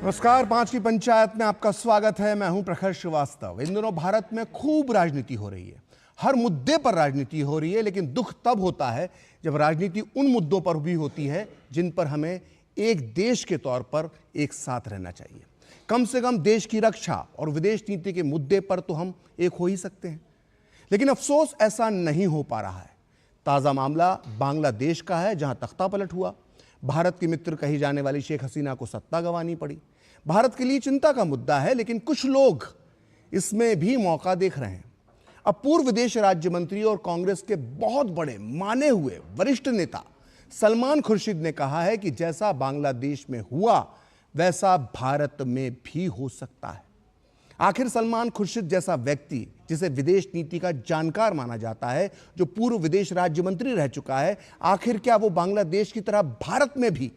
नमस्कार, 5 की पंचायत में आपका स्वागत है। मैं हूं प्रखर श्रीवास्तव। इन दिनों भारत में खूब राजनीति हो रही है, हर मुद्दे पर राजनीति हो रही है, लेकिन दुख तब होता है जब राजनीति उन मुद्दों पर भी होती है जिन पर हमें एक देश के तौर पर एक साथ रहना चाहिए। कम से कम देश की रक्षा और विदेश नीति के मुद्दे पर तो हम एक हो ही सकते हैं, लेकिन अफसोस ऐसा नहीं हो पा रहा है। ताज़ा मामला बांग्लादेश का है, जहां तख्ता पलट हुआ। भारत की मित्र कही जाने वाली शेख हसीना को सत्ता गंवानी पड़ी। भारत के लिए चिंता का मुद्दा है, लेकिन कुछ लोग इसमें भी मौका देख रहे हैं। अब पूर्व विदेश राज्य मंत्री और कांग्रेस के बहुत बड़े माने हुए वरिष्ठ नेता सलमान खुर्शीद ने कहा है कि जैसा बांग्लादेश में हुआ वैसा भारत में भी हो सकता है। आखिर सलमान खुर्शीद जैसा व्यक्ति, जिसे विदेश नीति का जानकार माना जाता है, जो पूर्व विदेश राज्य मंत्री रह चुका है, आखिर क्या वो बांग्लादेश की तरह भारत में भी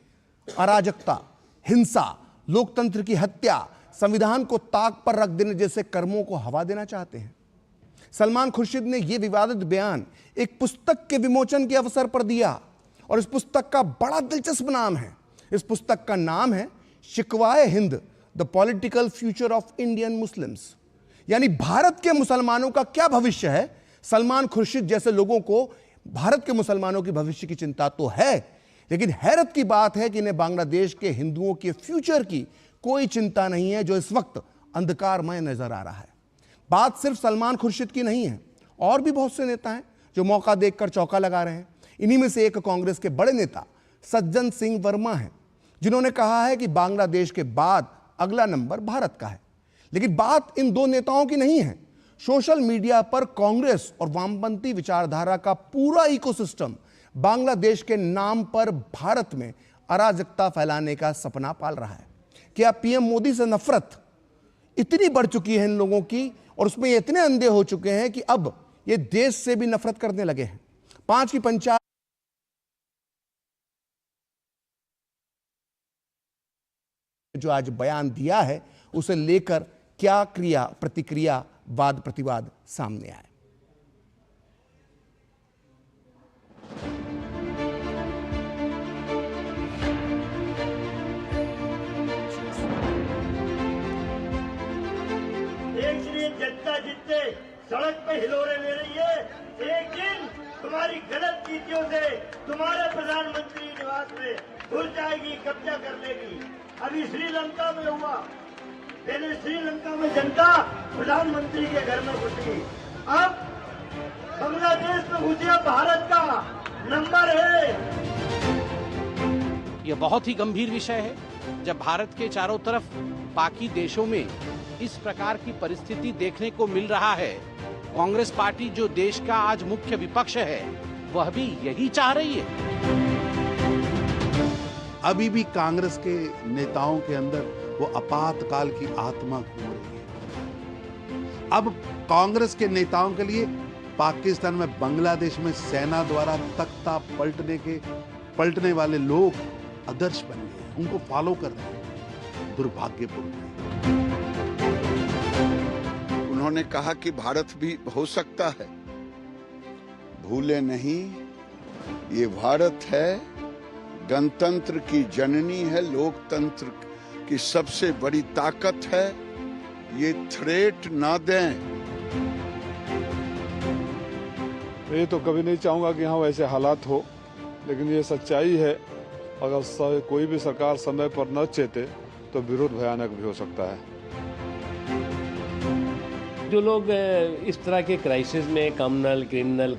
अराजकता, हिंसा, लोकतंत्र की हत्या, संविधान को ताक पर रख देने जैसे कर्मों को हवा देना चाहते हैं? सलमान खुर्शीद ने यह विवादित बयान एक पुस्तक के विमोचन के अवसर पर दिया, और इस पुस्तक का बड़ा दिलचस्प नाम है। इस पुस्तक का नाम है Shikwa-e Hind, the political future of Indian Muslims. यानी भारत के मुसलमानों का क्या भविष्य है। सलमान खुर्शीद जैसे लोगों को भारत के मुसलमानों की भविष्य की चिंता तो है, लेकिन हैरत की बात है कि इन्हें बांग्लादेश के हिंदुओं के फ्यूचर की कोई चिंता नहीं है, जो इस वक्त अंधकारमय नजर आ रहा है। बात सिर्फ सलमान खुर्शीद की नहीं है, और भी बहुत से नेता हैं जो मौका देखकर चौका लगा रहे हैं। इन्हीं में से एक कांग्रेस के बड़े नेता सज्जन सिंह वर्मा हैं, जिन्होंने कहा है कि बांग्लादेश के बाद अगला नंबर भारत का है। लेकिन बात इन दो नेताओं की नहीं है। सोशल मीडिया पर कांग्रेस और वामपंथी विचारधारा का पूरा इकोसिस्टम बांग्लादेश के नाम पर भारत में अराजकता फैलाने का सपना पाल रहा है। क्या पीएम मोदी से नफरत इतनी बढ़ चुकी है इन लोगों की, और उसमें इतने अंधे हो चुके हैं कि अब ये देश से भी नफरत करने लगे हैं। 5 की पंचायत जो आज बयान दिया है, उसे लेकर क्या क्रिया प्रतिक्रिया, वाद प्रतिवाद सामने आए। जनता जितने सड़क पे हिलोरे ले रही है, एक दिन तुम्हारी गलत नीतियों से तुम्हारे प्रधानमंत्री निवास में घुस जाएगी, कब्जा कर लेगी। अभी श्रीलंका में हुआ, पहले श्रीलंका में जनता प्रधानमंत्री के घर में घुस गई, अब बांग्लादेश में घुसिया भारत का नंबर है। यह बहुत ही गंभीर विषय है। जब भारत के चारों तरफ बाकी देशों में इस प्रकार की परिस्थिति देखने को मिल रहा है, कांग्रेस पार्टी जो देश का आज मुख्य विपक्ष है, वह भी यही चाह रही है। अभी भी कांग्रेस के नेताओं के अंदर वो आपातकाल की आत्मा घूम रही है। अब कांग्रेस के नेताओं के लिए पाकिस्तान में, बांग्लादेश में सेना द्वारा तख्ता पलटने वाले लोग आदर्श बन गए, उनको फॉलो कर रहे हैं। दुर्भाग्यपूर्ण है। उन्होंने कहा कि भारत भी हो सकता है। भूले नहीं, ये भारत है, गणतंत्र की जननी है, लोकतंत्र की सबसे बड़ी ताकत है। ये थ्रेट ना दें। मैं तो कभी नहीं चाहूंगा कि यहाँ वैसे हालात हो, लेकिन ये सच्चाई है। अगर कोई भी सरकार समय पर न चेते तो विरोध भयानक भी हो सकता है। जो लोग इस तरह के क्राइसिस में कम्युनल, क्रिमिनल,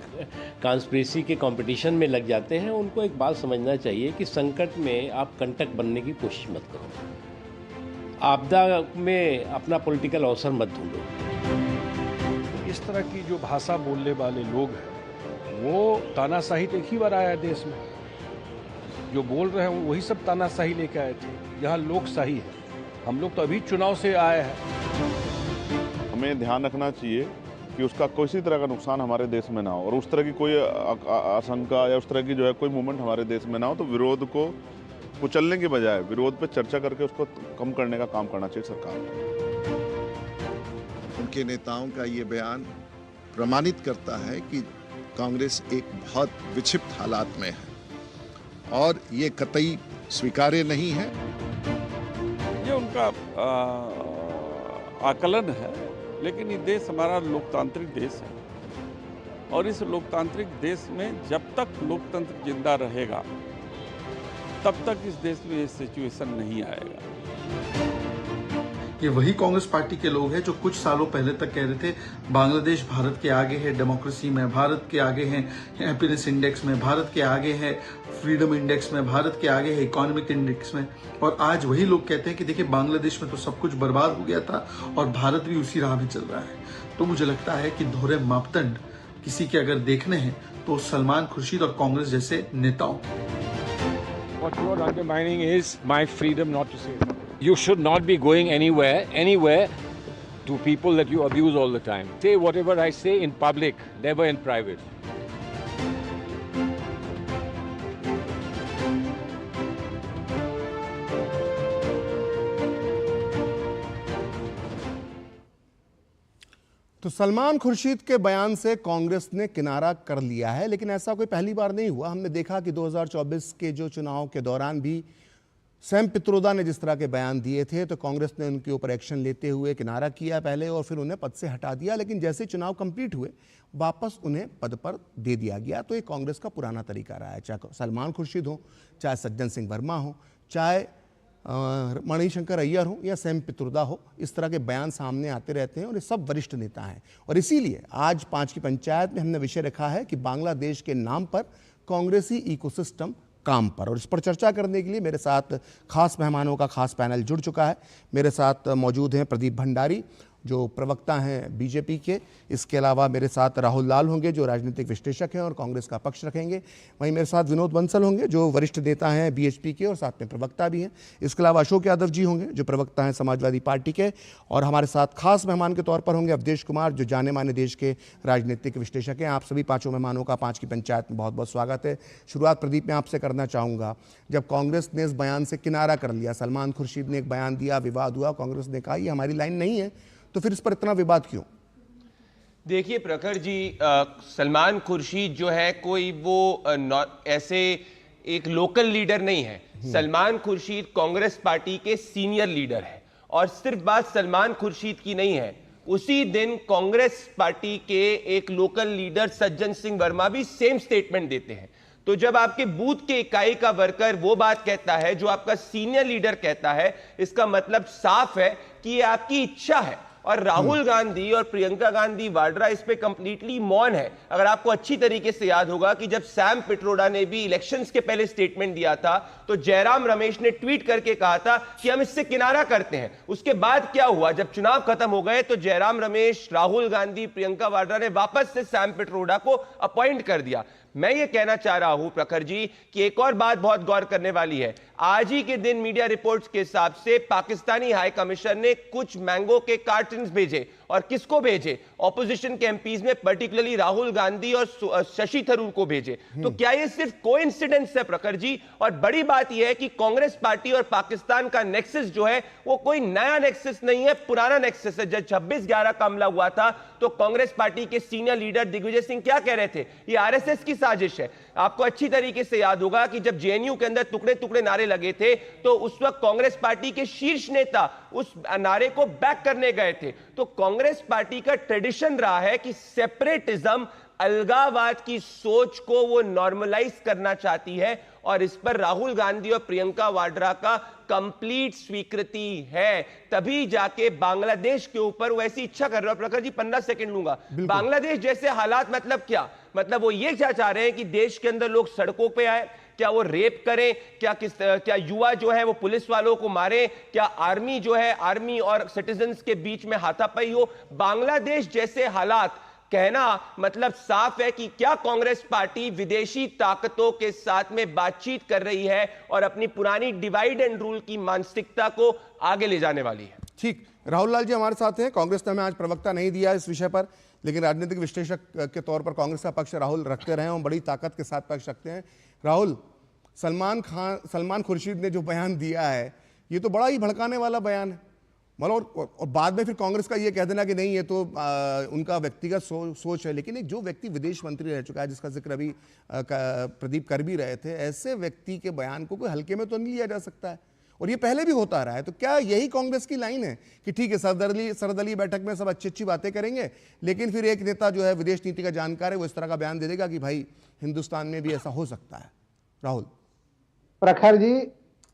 कॉन्स्पिरेसी के कंपटीशन में लग जाते हैं, उनको एक बात समझना चाहिए कि संकट में आप कंटक बनने की कोशिश मत करो, आपदा में अपना पॉलिटिकल अवसर मत ढूंढो। इस तरह की जो भाषा बोलने वाले लोग हैं, वो तानाशाही तो एक ही बार आया है देश में। जो बोल रहे हैं वही सब तानाशाही लेके आए थे। यहाँ लोकशाही है। हम लोग तो अभी चुनाव से आए हैं। हमें ध्यान रखना चाहिए कि उसका किसी तरह का नुकसान हमारे देश में ना हो, और उस तरह की कोई आशंका या उस तरह की जो है कोई मूवमेंट हमारे देश में ना हो। तो विरोध को कुचलने के बजाय विरोध पर चर्चा करके उसको कम करने का काम करना चाहिए सरकार को। उनके नेताओं का ये बयान प्रमाणित करता है कि कांग्रेस एक बहुत विक्षिप्त हालात में है, और ये कतई स्वीकार्य नहीं है। ये उनका आकलन है, लेकिन ये देश हमारा लोकतांत्रिक देश है और इस लोकतांत्रिक देश में जब तक लोकतंत्र जिंदा रहेगा तब तक इस देश में ये सिचुएशन नहीं आएगा। ये वही कांग्रेस पार्टी के लोग हैं जो कुछ सालों पहले तक कह रहे थे बांग्लादेश भारत के आगे है डेमोक्रेसी में, भारत के आगे है हैप्पीनेस इंडेक्स में, भारत के आगे है फ्रीडम इंडेक्स में, भारत के आगे है इकोनॉमिक इंडेक्स में। और आज वही लोग कहते हैं कि देखिए बांग्लादेश में तो सब कुछ बर्बाद हो गया था और भारत भी उसी राह में चल रहा है। तो मुझे लगता है कि दोहरे मापदंड किसी के अगर देखने हैं तो सलमान खुर्शीद और कांग्रेस जैसे नेताओं। What you are undermining is my freedom not to say that. You should not be going anywhere to people that you abuse all the time. Say whatever I say in public, never in private. तो सलमान खुर्शीद के बयान से कांग्रेस ने किनारा कर लिया है, लेकिन ऐसा कोई पहली बार नहीं हुआ। हमने देखा कि 2024 के जो चुनाव के दौरान भी सैम पित्रोदा ने जिस तरह के बयान दिए थे तो कांग्रेस ने उनके ऊपर एक्शन लेते हुए किनारा किया पहले और फिर उन्हें पद से हटा दिया, लेकिन जैसे चुनाव कंप्लीट हुए वापस उन्हें पद पर दे दिया गया। तो ये कांग्रेस का पुराना तरीका रहा है, चाहे सलमान खुर्शीद हो, चाहे सज्जन सिंह वर्मा हो, चाहे मणिशंकर अय्यर हो या सैम पित्रोदा हो, इस तरह के बयान सामने आते रहते हैं और ये सब वरिष्ठ नेता हैं। और इसीलिए आज 5 की पंचायत में हमने विषय रखा है कि बांग्लादेश के नाम पर कांग्रेसी इकोसिस्टम काम पर। और इस पर चर्चा करने के लिए मेरे साथ खास मेहमानों का खास पैनल जुड़ चुका है। मेरे साथ मौजूद हैं प्रदीप भंडारी जो प्रवक्ता हैं बीजेपी के, इसके अलावा मेरे साथ राहुल लाल होंगे जो राजनीतिक विश्लेषक हैं और कांग्रेस का पक्ष रखेंगे। वहीं मेरे साथ विनोद बंसल होंगे जो वरिष्ठ नेता हैं बीएचपी के और साथ में प्रवक्ता भी हैं। इसके अलावा अशोक यादव जी होंगे जो प्रवक्ता हैं समाजवादी पार्टी के, और हमारे साथ खास मेहमान के तौर पर होंगे अवधेश कुमार जो जाने माने देश के राजनीतिक विश्लेषक हैं। आप सभी पाँचों मेहमानों का 5 की पंचायत में बहुत बहुत स्वागत है। शुरुआत प्रदीप मैं आपसे करना चाहूँगा। जब कांग्रेस ने इस बयान से किनारा कर लिया, सलमान खुर्शीद ने एक बयान दिया, विवाद हुआ, कांग्रेस ने कहा ये हमारी लाइन नहीं है, तो फिर इस पर इतना विवाद क्यों? देखिए प्रखर जी, सलमान खुर्शीद जो है कोई वो ऐसे एक लोकल लीडर नहीं है। सलमान खुर्शीद कांग्रेस पार्टी के सीनियर लीडर है और सिर्फ बात सलमान खुर्शीद की नहीं है, उसी दिन कांग्रेस पार्टी के एक लोकल लीडर सज्जन सिंह वर्मा भी सेम स्टेटमेंट देते हैं। तो जब आपके बूथ के इकाई का वर्कर वो बात कहता है जो आपका सीनियर लीडर कहता है, इसका मतलब साफ है कि ये आपकी इच्छा है। और राहुल गांधी और प्रियंका गांधी वाड्रा इस पे कंप्लीटली मौन है। अगर आपको अच्छी तरीके से याद होगा कि जब सैम पित्रोदा ने भी इलेक्शंस के पहले स्टेटमेंट दिया था तो जयराम रमेश ने ट्वीट करके कहा था कि हम इससे किनारा करते हैं। उसके बाद क्या हुआ, जब चुनाव खत्म हो गए तो जयराम रमेश, राहुल गांधी, प्रियंका वाड्रा ने वापस से सैम पित्रोदा को अपॉइंट कर दिया। मैं ये कहना चाह रहा हूं प्रखर जी कि एक और बात बहुत गौर करने वाली है। आज ही के दिन मीडिया रिपोर्ट्स के हिसाब से पाकिस्तानी हाई कमिश्नर ने कुछ मैंगो के कार्टन्स भेजे, और किसको भेजे? ऑपोजिशन के एमपीज में, पर्टिकुलरली राहुल गांधी और शशि थरूर को भेजे। तो क्या ये सिर्फ कोइंसिडेंस है प्रखर जी? और बड़ी बात यह है कि कांग्रेस पार्टी और पाकिस्तान का नेक्सस जो है वो कोई नया नेक्सस नहीं है, पुराना नेक्सस है। जब 26/11 का हमला हुआ था तो कांग्रेस पार्टी के सीनियर लीडर दिग्विजय सिंह क्या कह रहे थे? ये आरएसएस की साजिश है। आपको अच्छी तरीके से याद होगा कि जब जेएनयू के अंदर टुकड़े टुकड़े नारे लगे थे तो उस वक्त कांग्रेस पार्टी के शीर्ष नेता उस नारे को बैक करने गए थे। तो कांग्रेस पार्टी का ट्रेडिशन रहा है कि सेपरेटिज्म, अलगाववाद की सोच को वो नॉर्मलाइज करना चाहती है, और इस पर राहुल गांधी और प्रियंका वाड्रा का कंप्लीट स्वीकृति है। तभी जाके बांग्लादेश के ऊपर वो ऐसी इच्छा कर रहे हो। प्रखर जी 15 सेकंड लूंगा। बांग्लादेश जैसे हालात मतलब क्या? मतलब वो ये क्या चाह रहे हैं कि देश के अंदर लोग सड़कों पे आए, क्या वो रेप करें, क्या युवा जो है वो पुलिस वालों को मारे, क्या आर्मी जो है आर्मी और सिटीजन्स के बीच में हाथापाई हो? बांग्लादेश जैसे हालात कहना मतलब साफ है कि क्या कांग्रेस पार्टी विदेशी ताकतों के साथ में बातचीत कर रही है और अपनी पुरानी डिवाइड एंड रूल की मानसिकता को आगे ले जाने वाली है। ठीक, राहुल लाल जी हमारे साथ हैं। कांग्रेस ने हमें आज प्रवक्ता नहीं दिया इस विषय पर, लेकिन राजनीतिक विश्लेषक के तौर पर कांग्रेस का पक्ष राहुल रखते रहे और बड़ी ताकत के साथ पक्ष रखते हैं। राहुल, सलमान खुर्शीद ने जो बयान दिया है ये तो बड़ा ही भड़काने वाला बयान है, मतलब और बाद में फिर कांग्रेस का ये कह देना कि नहीं ये तो उनका व्यक्तिगत सोच है। लेकिन एक जो व्यक्ति विदेश मंत्री रह चुका है, जिसका जिक्र अभी प्रदीप कर भी रहे थे, ऐसे व्यक्ति के बयान को कोई हल्के में तो नहीं लिया जा सकता है। और ये पहले भी होता रहा है। तो क्या यही कांग्रेस की लाइन है कि ठीक है सर्वदलीय बैठक में सब अच्छी अच्छी बातें करेंगे, लेकिन फिर एक नेता जो है विदेश नीति का जानकार है वो इस तरह का बयान दे देगा कि भाई हिंदुस्तान में भी ऐसा हो सकता है? राहुल प्रखर जी,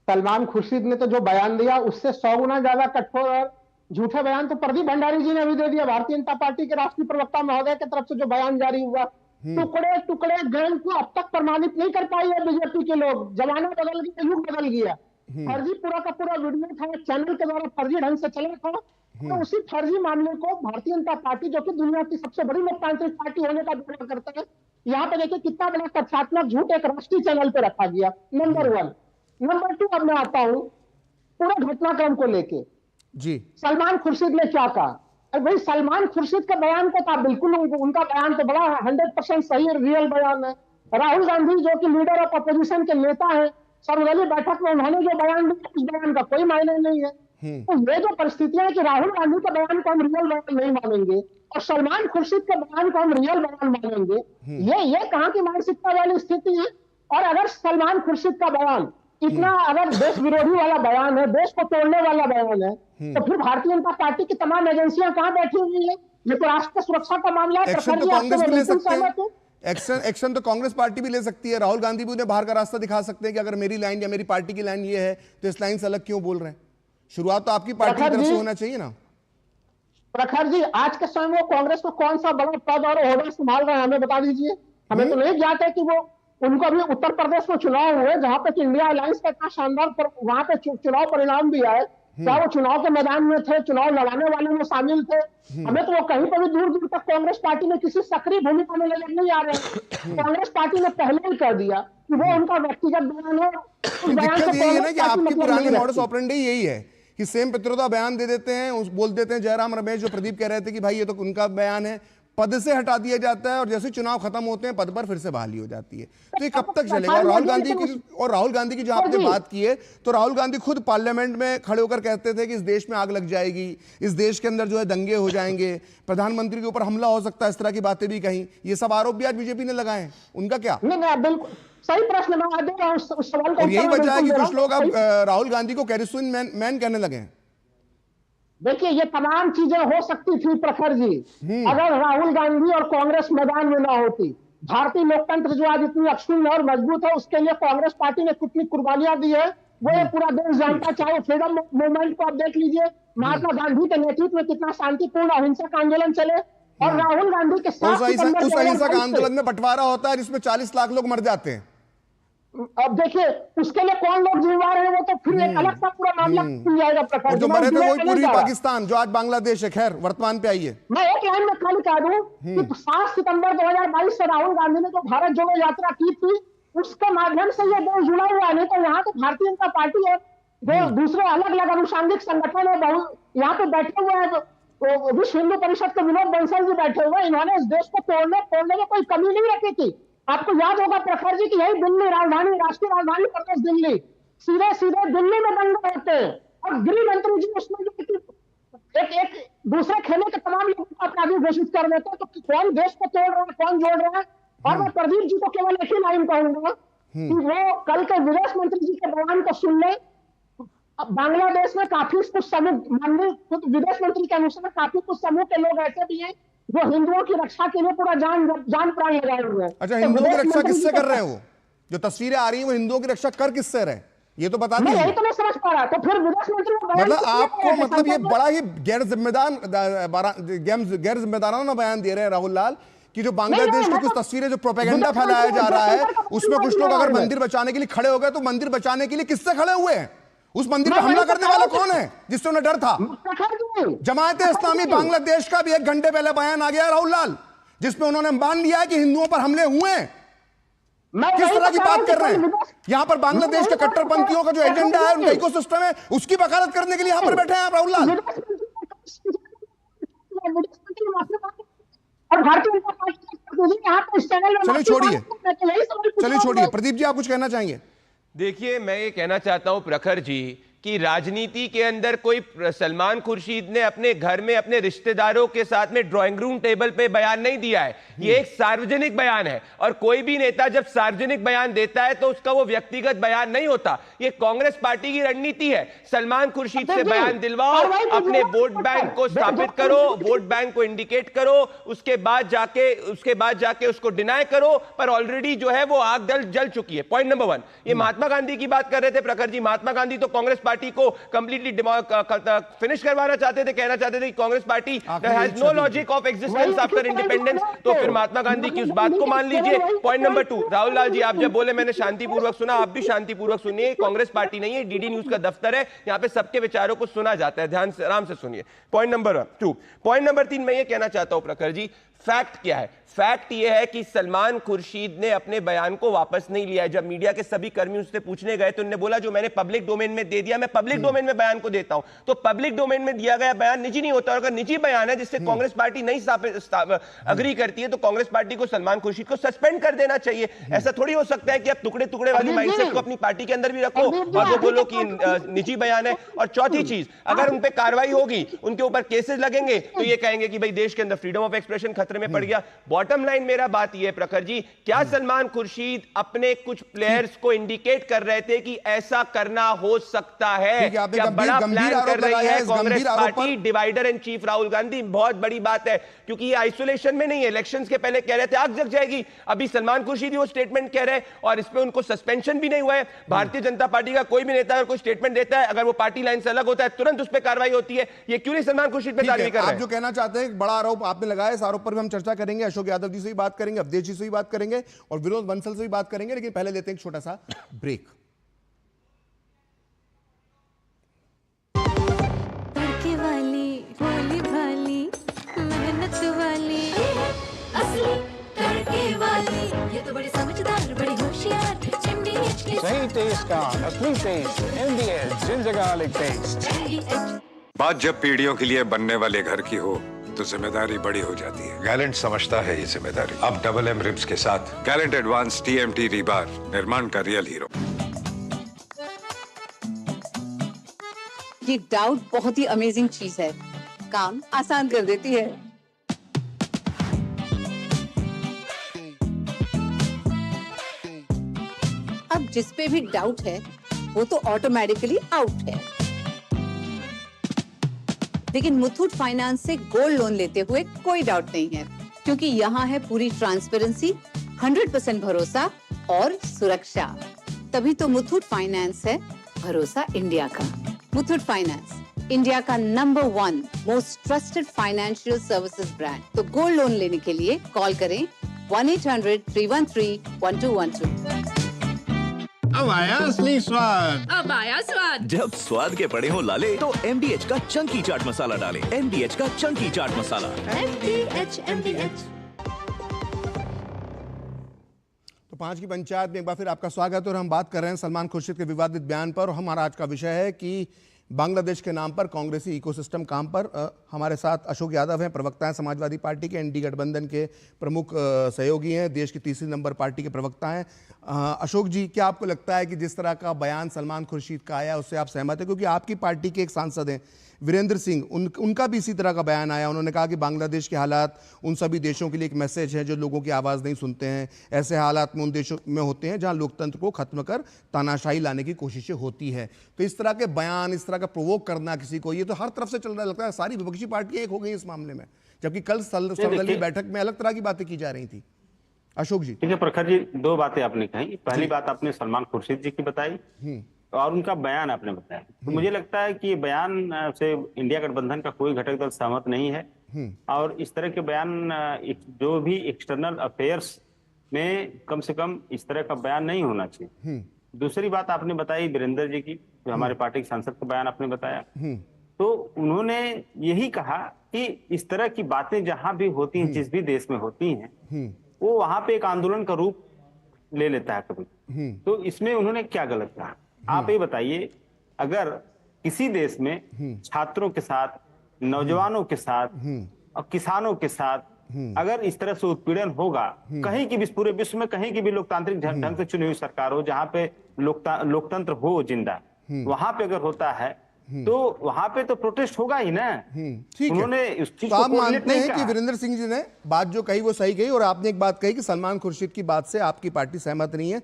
सलमान खुर्शीद ने तो जो बयान दिया उससे 100 गुना ज्यादा कठोर और झूठे बयान तो प्रदीप भंडारी जी ने भी दे दिया। भारतीय जनता पार्टी के राष्ट्रीय प्रवक्ता महोदय की तरफ से जो बयान जारी हुआ, टुकड़े टुकड़े गैंग को अब तक प्रमाणित नहीं कर पाई है बीजेपी के लोग। जमाना बदल गया, युग बदल गया। फर्जी पूरा का पूरा वीडियो था, चैनल के द्वारा फर्जी ढंग से चला था। तो उसी फर्जी मामले को भारतीय जनता पार्टी, जो कि दुनिया की सबसे बड़ी लोकतांत्रिक पार्टी होने का दावा करता है, यहाँ पे देखिए कितना बड़ा तथ्यात्मक झूठ एक राष्ट्रीय चैनल पे रखा गया। नंबर 1। नंबर 2, अब मैं आता हूँ पूरे घटनाक्रम को लेके जी। सलमान खुर्शीद ने क्या कहा? भाई सलमान खुर्शीद का बयान तो था, बिल्कुल उनका बयान तो बड़ा 100% सही रियल बयान है। राहुल गांधी जो कि लीडर ऑफ अपोजिशन के नेता है, सर्वदलीय बैठक में उन्होंने जो बयान दिया उस बयान का कोई मायने नहीं है। तो ये जो परिस्थितियां कि राहुल गांधी के बयान को हम रियल बयान नहीं मानेंगे और सलमान खुर्शीद के बयान को हम रियल बयान मानेंगे, ये कहां की मानसिकता वाली स्थिति है? और अगर सलमान खुर्शीद का बयान इतना अगर देश विरोधी वाला बयान है, देश को तोड़ने वाला बयान है, तो फिर भारतीय जनता पार्टी की तमाम एजेंसियां कहां बैठी हुई है? ये तो राष्ट्र सुरक्षा का मामला है। एक्शन तो कांग्रेस भी ले सकते हैं, एक्शन तो कांग्रेस पार्टी भी ले सकती है। राहुल गांधी भी उन्हें बाहर का रास्ता दिखा सकते हैं कि अगर मेरी लाइन या मेरी पार्टी की लाइन ये है तो इस लाइन से अलग क्यों बोल रहे हैं? शुरुआत तो आपकी पार्टी की तरफ से होना चाहिए ना। प्रखर जी, आज के समय में कांग्रेस को कौन सा बड़ा पद और ओहदा संभाल रहे हैं, हमें बता दीजिए। हमें तो नहीं ज्ञात है कि वो उनको अभी उत्तर प्रदेश में चुनाव हुए जहां पे इंडिया अलायंस का इतना शानदार वहां पे चुनाव परिणाम भी आए। क्या वो चुनाव के मैदान में थे, चुनाव लड़ाने वाले में शामिल थे? हमें तो वो कहीं पर भी दूर दूर तक कांग्रेस पार्टी में किसी सक्रिय भूमिका में नजर नहीं आ रहे। कांग्रेस पार्टी ने पहले ही कर दिया कि वो उनका व्यक्तिगत बयान है। दिक्कत यही है ना कि आपकी पुरानी मॉडस ऑपरेंडी यही है कि सेम पित्रोदा बयान दे देते हैं, बोल देते हैं जयराम रमेश, जो प्रदीप कह रहे थे कि भाई ये तो उनका बयान है, पद से हटा दिया जाता है और जैसे चुनाव खत्म होते हैं पद पर फिर से बहाली हो जाती है। तो ये कब तक चलेगा? और राहुल गांधी की जो आपने बात की है, तो राहुल गांधी खुद पार्लियामेंट में खड़े होकर कहते थे कि इस देश में आग लग जाएगी, इस देश के अंदर जो है दंगे हो जाएंगे, प्रधानमंत्री के ऊपर हमला हो सकता है, इस तरह की बातें भी कही। ये सब आरोप भी आज बीजेपी ने लगाए हैं, उनका क्या? बिल्कुल सही प्रश्न मैं दे रहा हूं उस सवाल का। और यही वजह है कि कुछ लोग अब राहुल गांधी को कैरिस्विन मैन कहने लगे हैं। देखिए, ये तमाम चीजें हो सकती थी प्रखर जी अगर राहुल गांधी और कांग्रेस मैदान में ना होती। भारतीय लोकतंत्र जो आज इतनी अक्षुण्ण और मजबूत है, उसके लिए कांग्रेस पार्टी ने कितनी कुर्बानियां दी है वो ये पूरा देश जानता। चाहे फ्रीडम मूवमेंट को आप देख लीजिए, महात्मा गांधी के नेतृत्व में कितना शांतिपूर्ण अहिंसक आंदोलन चले, और राहुल गांधी के साथ उस अहिंसक आंदोलन में बंटवारा होता है जिसमें 40 लाख लोग मर जाते हैं। अब देखिए उसके लिए कौन लोग जिम्मेदार है, वो तो फिर एक अलग सा पूरा मामला खुल जाएगा प्रखर। और जो मरे थे वही पूर्वी पाकिस्तान जो आज बांग्लादेश है। खैर वर्तमान पे आइए, मैं एक लाइन में खाली कह दूं कि 7 सितंबर 2022 से राहुल गांधी ने जो भारत जोड़ो यात्रा की थी उसके माध्यम से ये देश जुड़ा हुआ है। नहीं तो यहाँ तो भारतीय जनता पार्टी है, जो दूसरे अलग अलग अनुषंगिक संगठन है, यहाँ पे बैठे हुए हैं। विश्व हिंदू परिषद के विनोद बंसल जी बैठे हुए, इन्होंने इस देश को तोड़ने में कोई कमी नहीं रखी थी। आपको याद होगा प्रखर जी कि यही दिल्ली राजधानी, राष्ट्रीय राजधानी प्रदेश दिल्ली, सीधे सीधे दिल्ली में दंगे होते हैं और गृह मंत्री जी उसमें एक दूसरे खेमे के तमाम लोगों को अपराधी घोषित कर देते हैं। तो कौन देश को तोड़ रहा है, कौन जोड़ रहा है? और मैं प्रदीप जी को केवल एक ही लाइन कहूंगा कि वो कल के विदेश मंत्री जी के बयान को सुन ले। बांग्लादेश में काफी कुछ समूह, विदेश मंत्री के अनुसार काफी कुछ समूह के लोग ऐसे भी हैं जो हिंदुओं की रक्षा के लिए पूरा जान प्राण लगाए हुए हैं। अच्छा, हिंदुओं की रक्षा किससे कर रहे हैं? वो जो तस्वीरें आ रही हैं वो हिंदुओं की रक्षा कर किससे रहे, ये तो बता दीजिए। यही तो मैं समझ पा रहा। तो फिर विदेश मंत्री मतलब आपको मतलब ये बड़ा ही गैर जिम्मेदाराना बयान दे रहे हैं राहुल लाल कि जो बांग्लादेश की कुछ तस्वीरें, जो प्रोपेगेंडा फैलाया जा रहा है उसमें कुछ लोग अगर मंदिर बचाने के लिए खड़े हो गए तो मंदिर बचाने के लिए किससे खड़े हुए हैं? उस मंदिर पर हमला करने वाला कौन है जिससे उन्हें डर था? जमायते इस्लामी बांग्लादेश का भी 1 घंटे पहले बयान आ गया राहुल लाल, जिसमें उन्होंने मान लिया है कि हिंदुओं पर हमले हुए हैं। किस तरह की बात कर रहे हैं? यहां पर बांग्लादेश के कट्टरपंथियों का जो एजेंडा है, उनका इकोसिस्टम है, उसकी वकालत करने के लिए यहां पर बैठे हैं आप राहुल लाल। चलिए छोड़िए, प्रदीप जी आप कुछ कहना चाहेंगे? देखिए, मैं ये कहना चाहता हूं प्रखर जी कि राजनीति के अंदर कोई सलमान खुर्शीद ने अपने घर में अपने रिश्तेदारों के साथ में ड्राइंग रूम टेबल पे बयान नहीं दिया है। ये एक सार्वजनिक बयान है और कोई भी नेता जब सार्वजनिक बयान देता है तो उसका वो व्यक्तिगत बयान नहीं होता। ये कांग्रेस पार्टी की रणनीति है। सलमान खुर्शीद से बयान दिलवाओ, अपने वोट बैंक को स्थापित करो, वोट बैंक को इंडिकेट करो, उसके बाद जाके उसको डिनाई करो, पर ऑलरेडी जो है वो आग जल चुकी है। Point number 1। ये महात्मा गांधी की बात कर रहे थे प्रखर जी। महात्मा गांधी तो कांग्रेस पार्टी को कंप्लीटली फिनिश करवाना चाहते थे, कहना चाहते थे कि Congress party has no logic of existence after independence. तो फिर महात्मा गांधी की उस बात को मान लीजिए। पॉइंट नंबर 2, राहुल लाल जी आप जब बोले मैंने शांतिपूर्वक सुना, आप भी शांतिपूर्वक सुनिए। कांग्रेस पार्टी नहीं है, डीडी न्यूज का दफ्तर है, यहां पे सबके विचारों को सुना जाता है। ध्यान से आराम से सुनिए। Point number 2। पॉइंट नंबर 3 मैं ये कहना चाहता हूं प्रखर जी, फैक्ट क्या है? फैक्ट यह है कि सलमान खुर्शीद ने अपने बयान को वापस नहीं लिया है। जब मीडिया के सभी कर्मी उससे पूछने गए तो उन्होंने बोला जो मैंने पब्लिक डोमेन में दे दिया, मैं पब्लिक डोमेन में बयान को देता हूं। तो पब्लिक डोमेन में दिया गया बयान निजी नहीं होता, और अगर निजी बयान है जिससे कांग्रेस पार्टी नहीं अग्री करती है तो कांग्रेस पार्टी को सलमान खुर्शीद को सस्पेंड कर देना चाहिए। ऐसा थोड़ी हो सकता है कि आप टुकड़े टुकड़े वाली माइंडसेट को अपनी पार्टी के अंदर भी रखो और वो बोलो कि निजी बयान है। और चौथी चीज, अगर उन पर कार्रवाई होगी, उनके ऊपर केसेस लगेंगे तो ये कहेंगे कि भाई देश के अंदर फ्रीडम ऑफ एक्सप्रेशन खतरे में पड़ गया। बॉटम लाइन मेरा बात यह है प्रखर जी, क्या सलमान खुर्शीद अपने कुछ प्लेयर्स को इंडिकेट कर रहे थे कि ऐसा करना हो सकता है? क्या बड़ा प्लान कर रही है Congress party? Divider in chief Rahul Gandhi, बहुत बड़ी बात है, क्योंकि ये आइसोलेशन में नहीं है। इलेक्शंस के पहले कह रहे थे आग जग जाएगी, अभी सलमान खुर्शीद ही वो स्टेटमेंट कह रहे हैं और इसमें उनको सस्पेंशन भी नहीं हुआ है। भारतीय जनता पार्टी का कोई भी नेता अगर कोई स्टेटमेंट देता है, अगर वो पार्टी लाइन से अलग होता है, तुरंत उस पर कार्रवाई होती है। ये क्यों नहीं सलमान खुर्शीद पे कार्रवाई कर रहे हैं? आप जो कहना चाहते हैं, बड़ा आरोप आपने लगाया, इस आरोप पर भी हम चर्चा करेंगे। अशोक यादव जी से भी बात करेंगे, अवधेश जी से भी बात करेंगे और विनोद बंसल से भी बात करेंगे, लेकिन पहले लेते हैं एक छोटा सा ब्रेक। तड़के वाली भोली भाली मेहनत वाली असली तड़के वाली, ये तो बड़ी समझदार बड़ी होशियार MDH की सही टेस्ट का असली taste MDH ginger garlic paste. बात जब पीढ़ियों के लिए बनने वाले घर की हो तो जिम्मेदारी बड़ी हो जाती है। गैलेंट समझता है ये जिम्मेदारी। अब डबल M रिब्स के साथ गैलेंट एडवांस TMT रीबार, निर्माण का रियल हीरो। ये डाउट बहुत ही अमेजिंग चीज है, काम आसान कर देती है। अब जिस पे भी डाउट है वो तो ऑटोमेटिकली आउट है। लेकिन मुथूट फाइनेंस से गोल्ड लोन लेते हुए कोई डाउट नहीं है, क्योंकि यहाँ है पूरी ट्रांसपेरेंसी, 100% भरोसा और सुरक्षा। तभी तो मुथूट फाइनेंस है भरोसा इंडिया का। मुथूट फाइनेंस, इंडिया का number 1 most trusted financial services brand. तो गोल्ड लोन लेने के लिए कॉल करें 1-800-313-1212। अब आया असली स्वाद। अब आया स्वाद। जब स्वाद के पड़े हो लाले तो MDH का चंकी चाट मसाला डालें। MDH का चंकी चाट मसाला। MDH। तो 5 की पंचायत में एक बार फिर आपका स्वागत है और हम बात कर रहे हैं सलमान खुर्शीद के विवादित बयान पर। और हमारा आज का विषय है कि बांग्लादेश के नाम पर कांग्रेसी इकोसिस्टम काम पर। हमारे साथ अशोक यादव हैं, प्रवक्ता हैं समाजवादी पार्टी के, ND गठबंधन के प्रमुख सहयोगी हैं, देश की तीसरी नंबर पार्टी के प्रवक्ता हैं। अशोक जी, क्या आपको लगता है कि जिस तरह का बयान सलमान खुर्शीद का आया उससे आप सहमत हैं? क्योंकि आपकी पार्टी के एक सांसद हैं वीरेंद्र सिंह, उनका भी इसी तरह का बयान आया। उन्होंने कहा कि बांग्लादेश के हालात उन सभी देशों के लिए एक मैसेज है जो लोगों की आवाज़ नहीं सुनते हैं। ऐसे हालात में उन देशों में होते हैं जहां लोकतंत्र को खत्म कर तानाशाही लाने की कोशिशें होती है। तो इस तरह के बयान, इस तरह का प्रोवोक करना किसी को, ये तो हर तरफ से चल रहा लगता है। सारी विपक्षी पार्टियां एक हो गई इस मामले में, जबकि कल सर्वदलीय बैठक में अलग तरह की बातें की जा रही थी। अशोक जी। ठीक है प्रखर जी, 2 बातें आपने कही। पहली बात आपने सलमान खुर्शीद जी की बताई और उनका बयान आपने बताया। तो मुझे लगता है कि बयान से इंडिया गठबंधन का कोई घटक दल सहमत नहीं है और इस तरह के बयान जो भी एक्सटर्नल अफेयर्स में कम से कम इस तरह का बयान नहीं होना चाहिए। दूसरी बात आपने बताई वीरेंद्र जी की, जो हमारे पार्टी के सांसद का बयान आपने बताया, तो उन्होंने यही कहा कि इस तरह की बातें जहां भी होती हैं, जिस भी देश में होती हैं, वो वहां पे एक आंदोलन का रूप ले लेता है कभी। तो इसमें उन्होंने क्या गलत कहा? आप ये बताइए, अगर किसी देश में छात्रों के साथ, नौजवानों के साथ और किसानों के साथ अगर इस तरह से उत्पीड़न होगा, कहीं की भी, पूरे विश्व में कहीं की भी लोकतांत्रिक ढंग से चुनी हुई सरकार हो, जहां पे लोकतंत्र हो जिंदा, वहां पे अगर होता है तो वहां पे तो प्रोटेस्ट होगा ही ना। ठीक उन्होंने है। इस चीज तो को आप कोऑर्डिनेट मानते नहीं हैं कि कहा। वीरेंद्र सिंह जी ने बात जो कही वो सही कही, और आपने एक बात कही कि सलमान खुर्शीद की बात से आपकी पार्टी सहमत नहीं है।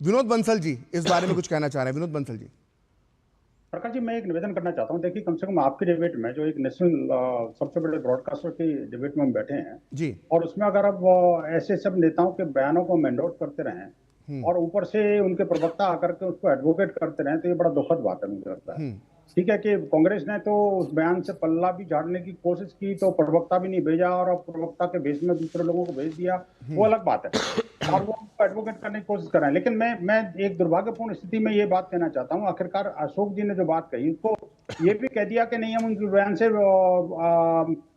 विनोद बंसल जी इस बारे में कुछ कहना चाह रहे हैं। विनोद बंसल जी। प्रकाश जी, मैं एक निवेदन करना चाहता हूँ। देखिए, कम से कम आपके डिबेट में जो एक नेशनल सबसे बड़े ब्रॉडकास्टर के डिबेट में हम बैठे हैं जी, और उसमें अगर अब ऐसे सब नेताओं के बयानों को एंडोर्स करते रहें और ऊपर से उनके प्रवक्ता आकर के उसको एडवोकेट करते रहें, तो ये बड़ा दुखद बात है मुझे लगता है। ठीक है कि कांग्रेस ने तो उस बयान से पल्ला भी झाड़ने की कोशिश की, तो प्रवक्ता भी नहीं भेजा और अब प्रवक्ता के भेष में दूसरे लोगों को भेज दिया, वो अलग बात है, और वो एडवोकेट करने की कोशिश कर रहे हैं। लेकिन मैं एक दुर्भाग्यपूर्ण स्थिति में ये बात कहना चाहता हूँ, आखिरकार अशोक जी ने जो बात कही उसको ये भी कह दिया कि नहीं हम उनके बयान से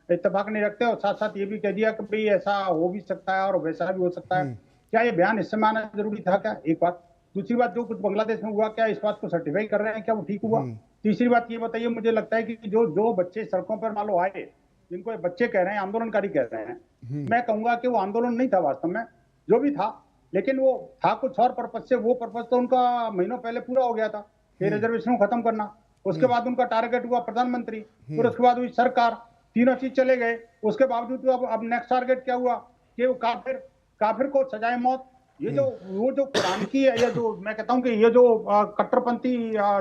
इत्तेफाक नहीं रखते, और साथ साथ ये भी कह दिया कि भाई ऐसा हो भी सकता है और वैसा भी हो सकता है। क्या ये बयान इस समय आना जरूरी था क्या? एक बात। दूसरी बात, जो कुछ बांग्लादेश में हुआ क्या इस बात को सर्टिफाई कर रहे हैं, क्या वो ठीक हुआ? तीसरी बात ये बताइए, मुझे लगता है कि जो बच्चे सड़कों पर मान लो आए, जिनको बच्चे कह रहे हैं, आंदोलनकारी कह रहे हैं, मैं कहूंगा कि वो आंदोलन नहीं था वास्तव में, जो भी था, लेकिन वो था कुछ और पर्पज से। वो पर्पज तो उनका महीनों पहले पूरा हो गया था कि रिजर्वेशन को खत्म करना। उसके बाद उनका टारगेट हुआ प्रधानमंत्री, फिर उसके बाद हुई सरकार, तीनों चीज चले गए। उसके बावजूद अब नेक्स्ट टारगेट क्या हुआ कि वो काफिर को सजाए मौत। ये जो कुरान की है, ये जो मैं कहता हूं कि ये जो कट्टरपंथी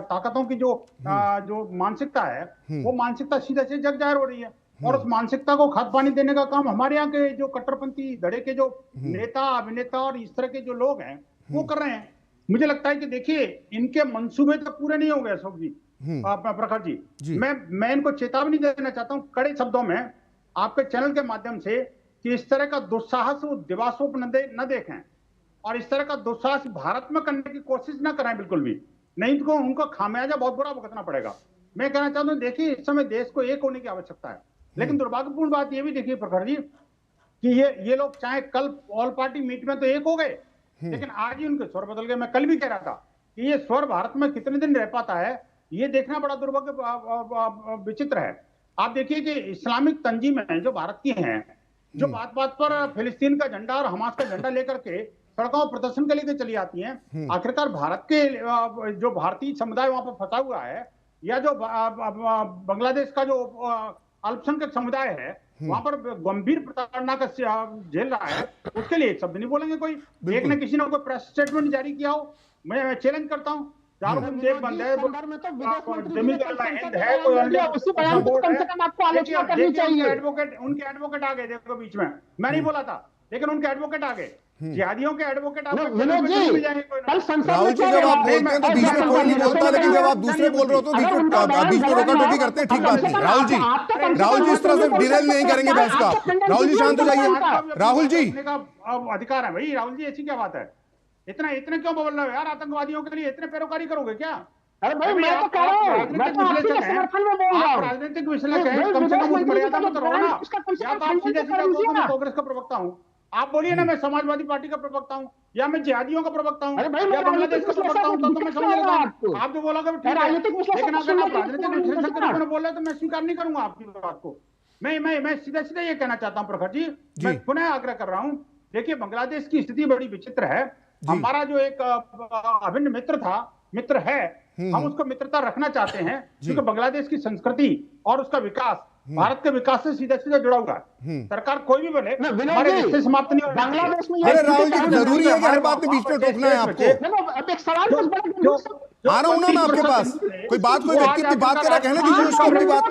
ताकतों की जो मानसिकता है, वो मानसिकता सीधे से जग जाहिर हो रही है, और उस मानसिकता को खाद पानी देने का काम हमारे यहाँ के जो कट्टरपंथी धड़े के जो नेता अभिनेता और इस तरह के जो लोग हैं वो कर रहे हैं। मुझे लगता है कि देखिए, इनके मंसूबे तो पूरे नहीं हो गए अशोक जी, प्रखर जी। मैं इनको चेतावनी देना चाहता हूँ कड़े शब्दों में आपके चैनल के माध्यम से कि इस तरह का दुस्साहस दिवास्वप्न न देखें, और इस तरह का दुस्साहस भारत में करने की कोशिश न करें बिल्कुल भी, नहीं तो उनको खामियाजा बहुत बुरा भुगतना पड़ेगा। मैं कहना चाहता हूँ, देखिए इस समय देश को एक होने की आवश्यकता है, लेकिन दुर्भाग्यपूर्ण बात ये भी देखिए प्रखर जी कि ये लोग चाहे कल ऑल पार्टी मीट में तो एक हो गए, लेकिन आज ही उनके स्वर बदल गए। मैं कल भी कह रहा था कि ये स्वर भारत में कितने दिन रह पाता है, ये देखना बड़ा दुर्भाग्य विचित्र है। आप देखिए कि इस्लामिक तंजीमें जो भारत की हैं, जो बात बात पर फिलिस्तीन का झंडा और हमास का झंडा लेकर के सड़कों प्रदर्शन के लिए चली आती हैं। आखिरकार भारत के जो भारतीय समुदाय वहां पर फंसा हुआ है, या जो बांग्लादेश का जो अल्पसंख्यक समुदाय है वहां पर गंभीर प्रताड़ना का झेल रहा है, उसके लिए एक शब्द नहीं बोलेंगे कोई। एक ने किसी ने कोई प्रेस स्टेटमेंट जारी किया हो, मैं चैलेंज करता हूँ। उनके एडवोकेट आ गए, देखो बीच में मैं नहीं बोला था, लेकिन उनके एडवोकेट आ गए, जिहादियों के एडवोकेट। राहुल जी, जब आप बोलते हैं तो बीच में कोई नहीं बोलता, लेकिन जब आप दूसरे बोल रहे हो तो बीच में रोका टोकी करते हैं, ठीक बात नहीं। राहुल जी इस तरह से डिरेल नहीं करेंगे बहस का। राहुल जी शांत हो जाइए। राहुल जी, अधिकार है भाई। राहुल जी ऐसी क्या बात है, इतना क्यों बोल रहे हो यार? आतंकवादियों के लिए इतने पैरोकारी करोगे क्या? अरे भाई मैं तो कह रहा हूं, मैं तो आपके समर्थन में बोल रहा हूं। राजनीतिक विश्लेषक हैं, कम से कम मर्यादा में तो रहो ना। या तो आप सीधे मैं कांग्रेस का प्रवक्ता हूं, आप बोलिए ना मैं समाजवादी पार्टी का प्रवक्ता हूं, या मैं जिहादियों का प्रवक्ता हूं, या बांग्लादेश का प्रवक्ता हूं, तो मैं समझ लेगा। आप जो बोलोगे ठीक है, लेकिन अगर आप राजनीतिक विश्लेषक के रूप में बोल रहे तो मैं स्वीकार नहीं करूंगा आपकी बात को। मैं सीधे ये कहना चाहता हूं प्रखर जी, मैं पुनः आग्रह कर रहा हूं। देखिए, बांग्लादेश की स्थिति बड़ी विचित्र है। हमारा जो एक अभिन्न मित्र है, हम उसको मित्रता रखना चाहते हैं, क्योंकि बांग्लादेश की संस्कृति और उसका विकास भारत के विकास से सीधे जुड़ा हुआ है। सरकार कोई भी बोले, हमारे रिश्ते समाप्त नहीं हो बांग्लादेश में। अरे राहुल जी, जरूरी है कि हर बात में बीच में टोकना है आपको? अब एक सवाल आ रहा हूं ना मैं आपके पास। कोई व्यक्ति अपनी बात कर रहा है, कहने दीजिए उसको अपनी बात।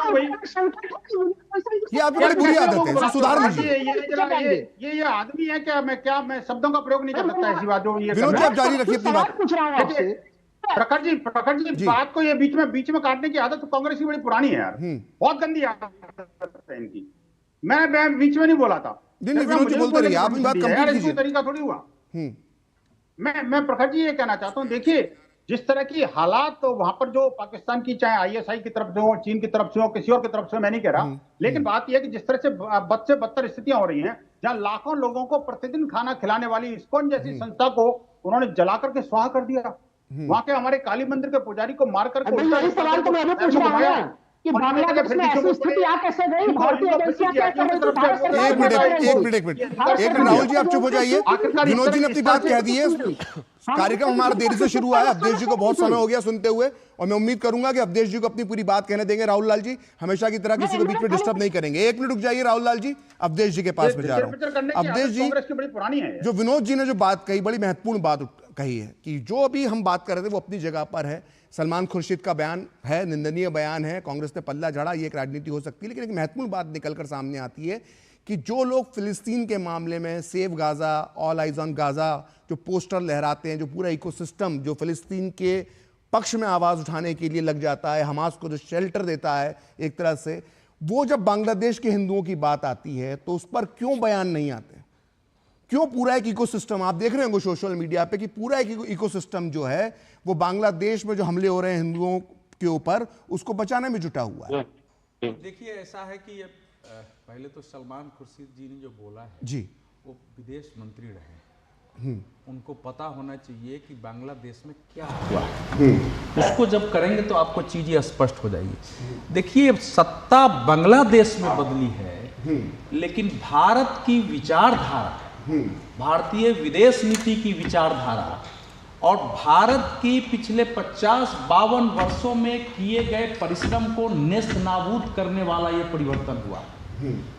ये आपकी बड़ी बुरी आदत है, इसको सुधार लीजिए। ये आदमी है क्या? मैं शब्दों का प्रयोग नहीं कर सकता ऐसी बात जो ये। विनोद जी, आप जारी रखिए अपनी बात। प्रखर जी बात को ये बीच में काटने की आदत तो कांग्रेस की बड़ी पुरानी है यार, बहुत गंदी आदत है इनकी। मैं बीच में नहीं बोला था। विनोद जी बोलते रहिए, आप बात कंप्लीट कीजिए। तरीका थोड़ी हुआ। मैं प्रखर जी ये कहना चाहता हूँ, देखिए जिस तरह की हालात तो वहां पर जो पाकिस्तान की चाहे आईएसआई की तरफ से हो, चीन की तरफ से हो, किसी और की तरफ से मैं नहीं कह रहा, लेकिन बात यह है कि जिस तरह से बद से बदतर स्थितियां हो रही हैं, जहां लाखों लोगों को प्रतिदिन खाना खिलाने वाली इस्कॉन जैसी संस्था को उन्होंने जला करके स्वाहा कर दिया। वहां के हमारे काली मंदिर के पुजारी को मार करके कि बांग्लादेश में ऐसी स्थिति आ कैसे गई, भारतीय एजेंसियां क्या कर रही थी, भारत सरकार एक मिनट राहुल जी, आप चुप हो जाइए। विनोद जी ने अपनी बात कह दी है। कार्यक्रम हमारा देरी से शुरू हुआ है, अवधेश जी को बहुत समय हो गया सुनते हुए, और मैं उम्मीद करूंगा कि अवधेश जी को अपनी पूरी बात कहने देंगे। राहुल लाल जी हमेशा की तरह किसी को बीच में डिस्टर्ब नहीं करेंगे। एक मिनट रुक जाइए राहुल लाल जी, अवधेश जी के पास में जा रहा हूं। अवधेश जी, जो विनोद जी ने जो बात कही, बड़ी महत्वपूर्ण बात कही है कि जो अभी हम बात कर रहे थे वो अपनी जगह पर है। सलमान खुर्शीद का बयान है, निंदनीय बयान है, कांग्रेस ने पल्ला झाड़ा, ये एक राजनीति हो सकती है। लेकिन एक महत्वपूर्ण बात निकलकर सामने आती है कि जो लोग फिलिस्तीन के मामले में save Gaza, all eyes on Gaza जो पोस्टर लहराते हैं, जो पूरा इकोसिस्टम जो फिलिस्तीन के पक्ष में आवाज उठाने के लिए लग जाता है, हमास को जो शेल्टर देता है एक तरह से, वो जब बांग्लादेश के हिंदुओं की बात आती है तो उस पर क्यों बयान नहीं आते? क्यों पूरा एक इकोसिस्टम, आप देख रहे होंगे सोशल मीडिया पे कि पूरा एक इकोसिस्टम जो है वो बांग्लादेश में जो हमले हो रहे हैं हिंदुओं के ऊपर, उसको बचाने में जुटा हुआ है। देखिए ऐसा है कि पहले तो सलमान खुर्शीद जी ने जो बोला है जी, वो विदेश मंत्री रहे, उनको पता होना चाहिए कि बांग्लादेश में क्या हुआ है। उसको जब करेंगे तो आपको चीजें स्पष्ट हो जाएगी। देखिए सत्ता बांग्लादेश में बदली है, लेकिन भारत की विचारधारा, भारतीय विदेश नीति की विचारधारा और भारत की पिछले 50-52 वर्षों में किए गए परिश्रम को नेस्त नाबूद करने वाला ये परिवर्तन हुआ।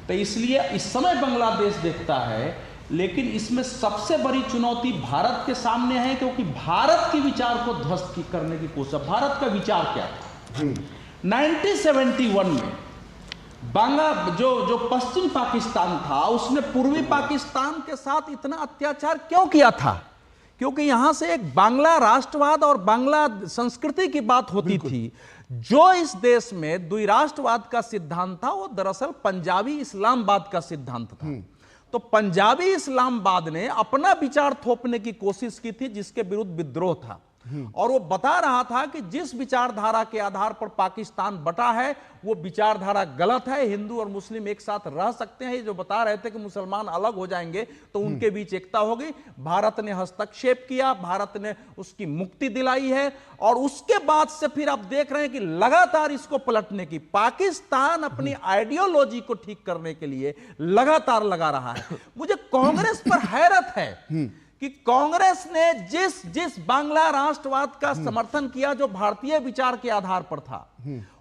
तो इसलिए इस समय बांग्लादेश देखता है, लेकिन इसमें सबसे बड़ी चुनौती भारत के सामने है, क्योंकि भारत के विचार को ध्वस्त करने की कोशिश। भारत का विचार क्या था? 1971 में जो पश्चिम पाकिस्तान था, उसने पूर्वी पाकिस्तान के साथ इतना अत्याचार क्यों किया था? क्योंकि यहां से एक बांग्ला राष्ट्रवाद और बांग्ला संस्कृति की बात होती थी। जो इस देश में द्विराष्ट्रवाद का सिद्धांत था, वो दरअसल पंजाबी इस्लामवाद का सिद्धांत था। तो पंजाबी इस्लामवाद ने अपना विचार थोपने की कोशिश की थी, जिसके विरुद्ध विद्रोह था, और वो बता रहा था कि जिस विचारधारा के आधार पर पाकिस्तान बटा है वो विचारधारा गलत है, हिंदू और मुस्लिम एक साथ रह सकते हैं। जो बता रहे थे कि मुसलमान अलग हो जाएंगे तो उनके बीच एकता होगी। भारत ने हस्तक्षेप किया, भारत ने उसकी मुक्ति दिलाई है, और उसके बाद से फिर आप देख रहे हैं कि लगातार इसको पलटने की, पाकिस्तान अपनी आइडियोलॉजी को ठीक करने के लिए लगातार लगा रहा है। मुझे कांग्रेस पर हैरत है कि कांग्रेस ने जिस बांग्ला राष्ट्रवाद का समर्थन किया, जो भारतीय विचार के आधार पर था,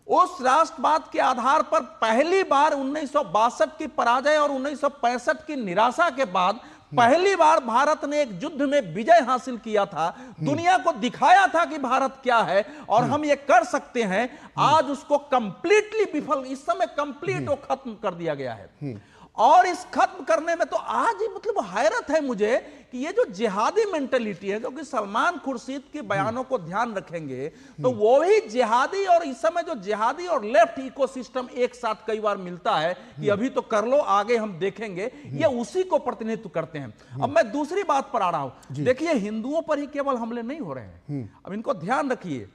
उस राष्ट्रवाद के आधार पर पहली बार 1962 की पराजय और 1965 की निराशा के बाद पहली बार भारत ने एक युद्ध में विजय हासिल किया था। दुनिया को दिखाया था कि भारत क्या है और हम ये कर सकते हैं। आज उसको कंप्लीटली विफल, इस समय कंप्लीट वो खत्म कर दिया गया है। और इस खत्म करने में तो आज ही मतलब हैरत है मुझे कि ये जो जिहादी मेंटेलिटी है, क्योंकि सलमान खुर्शीद के बयानों को ध्यान रखेंगे तो वो ही जिहादी, और इस समय जो जिहादी और लेफ्ट इकोसिस्टम एक साथ कई बार मिलता है कि अभी तो कर लो, आगे हम देखेंगे, ये उसी को प्रतिनिधित्व करते हैं। अब मैं दूसरी बात पर आ रहा हूं। देखिए हिंदुओं पर ही केवल हमले नहीं हो रहे हैं, अब इनको ध्यान रखिए।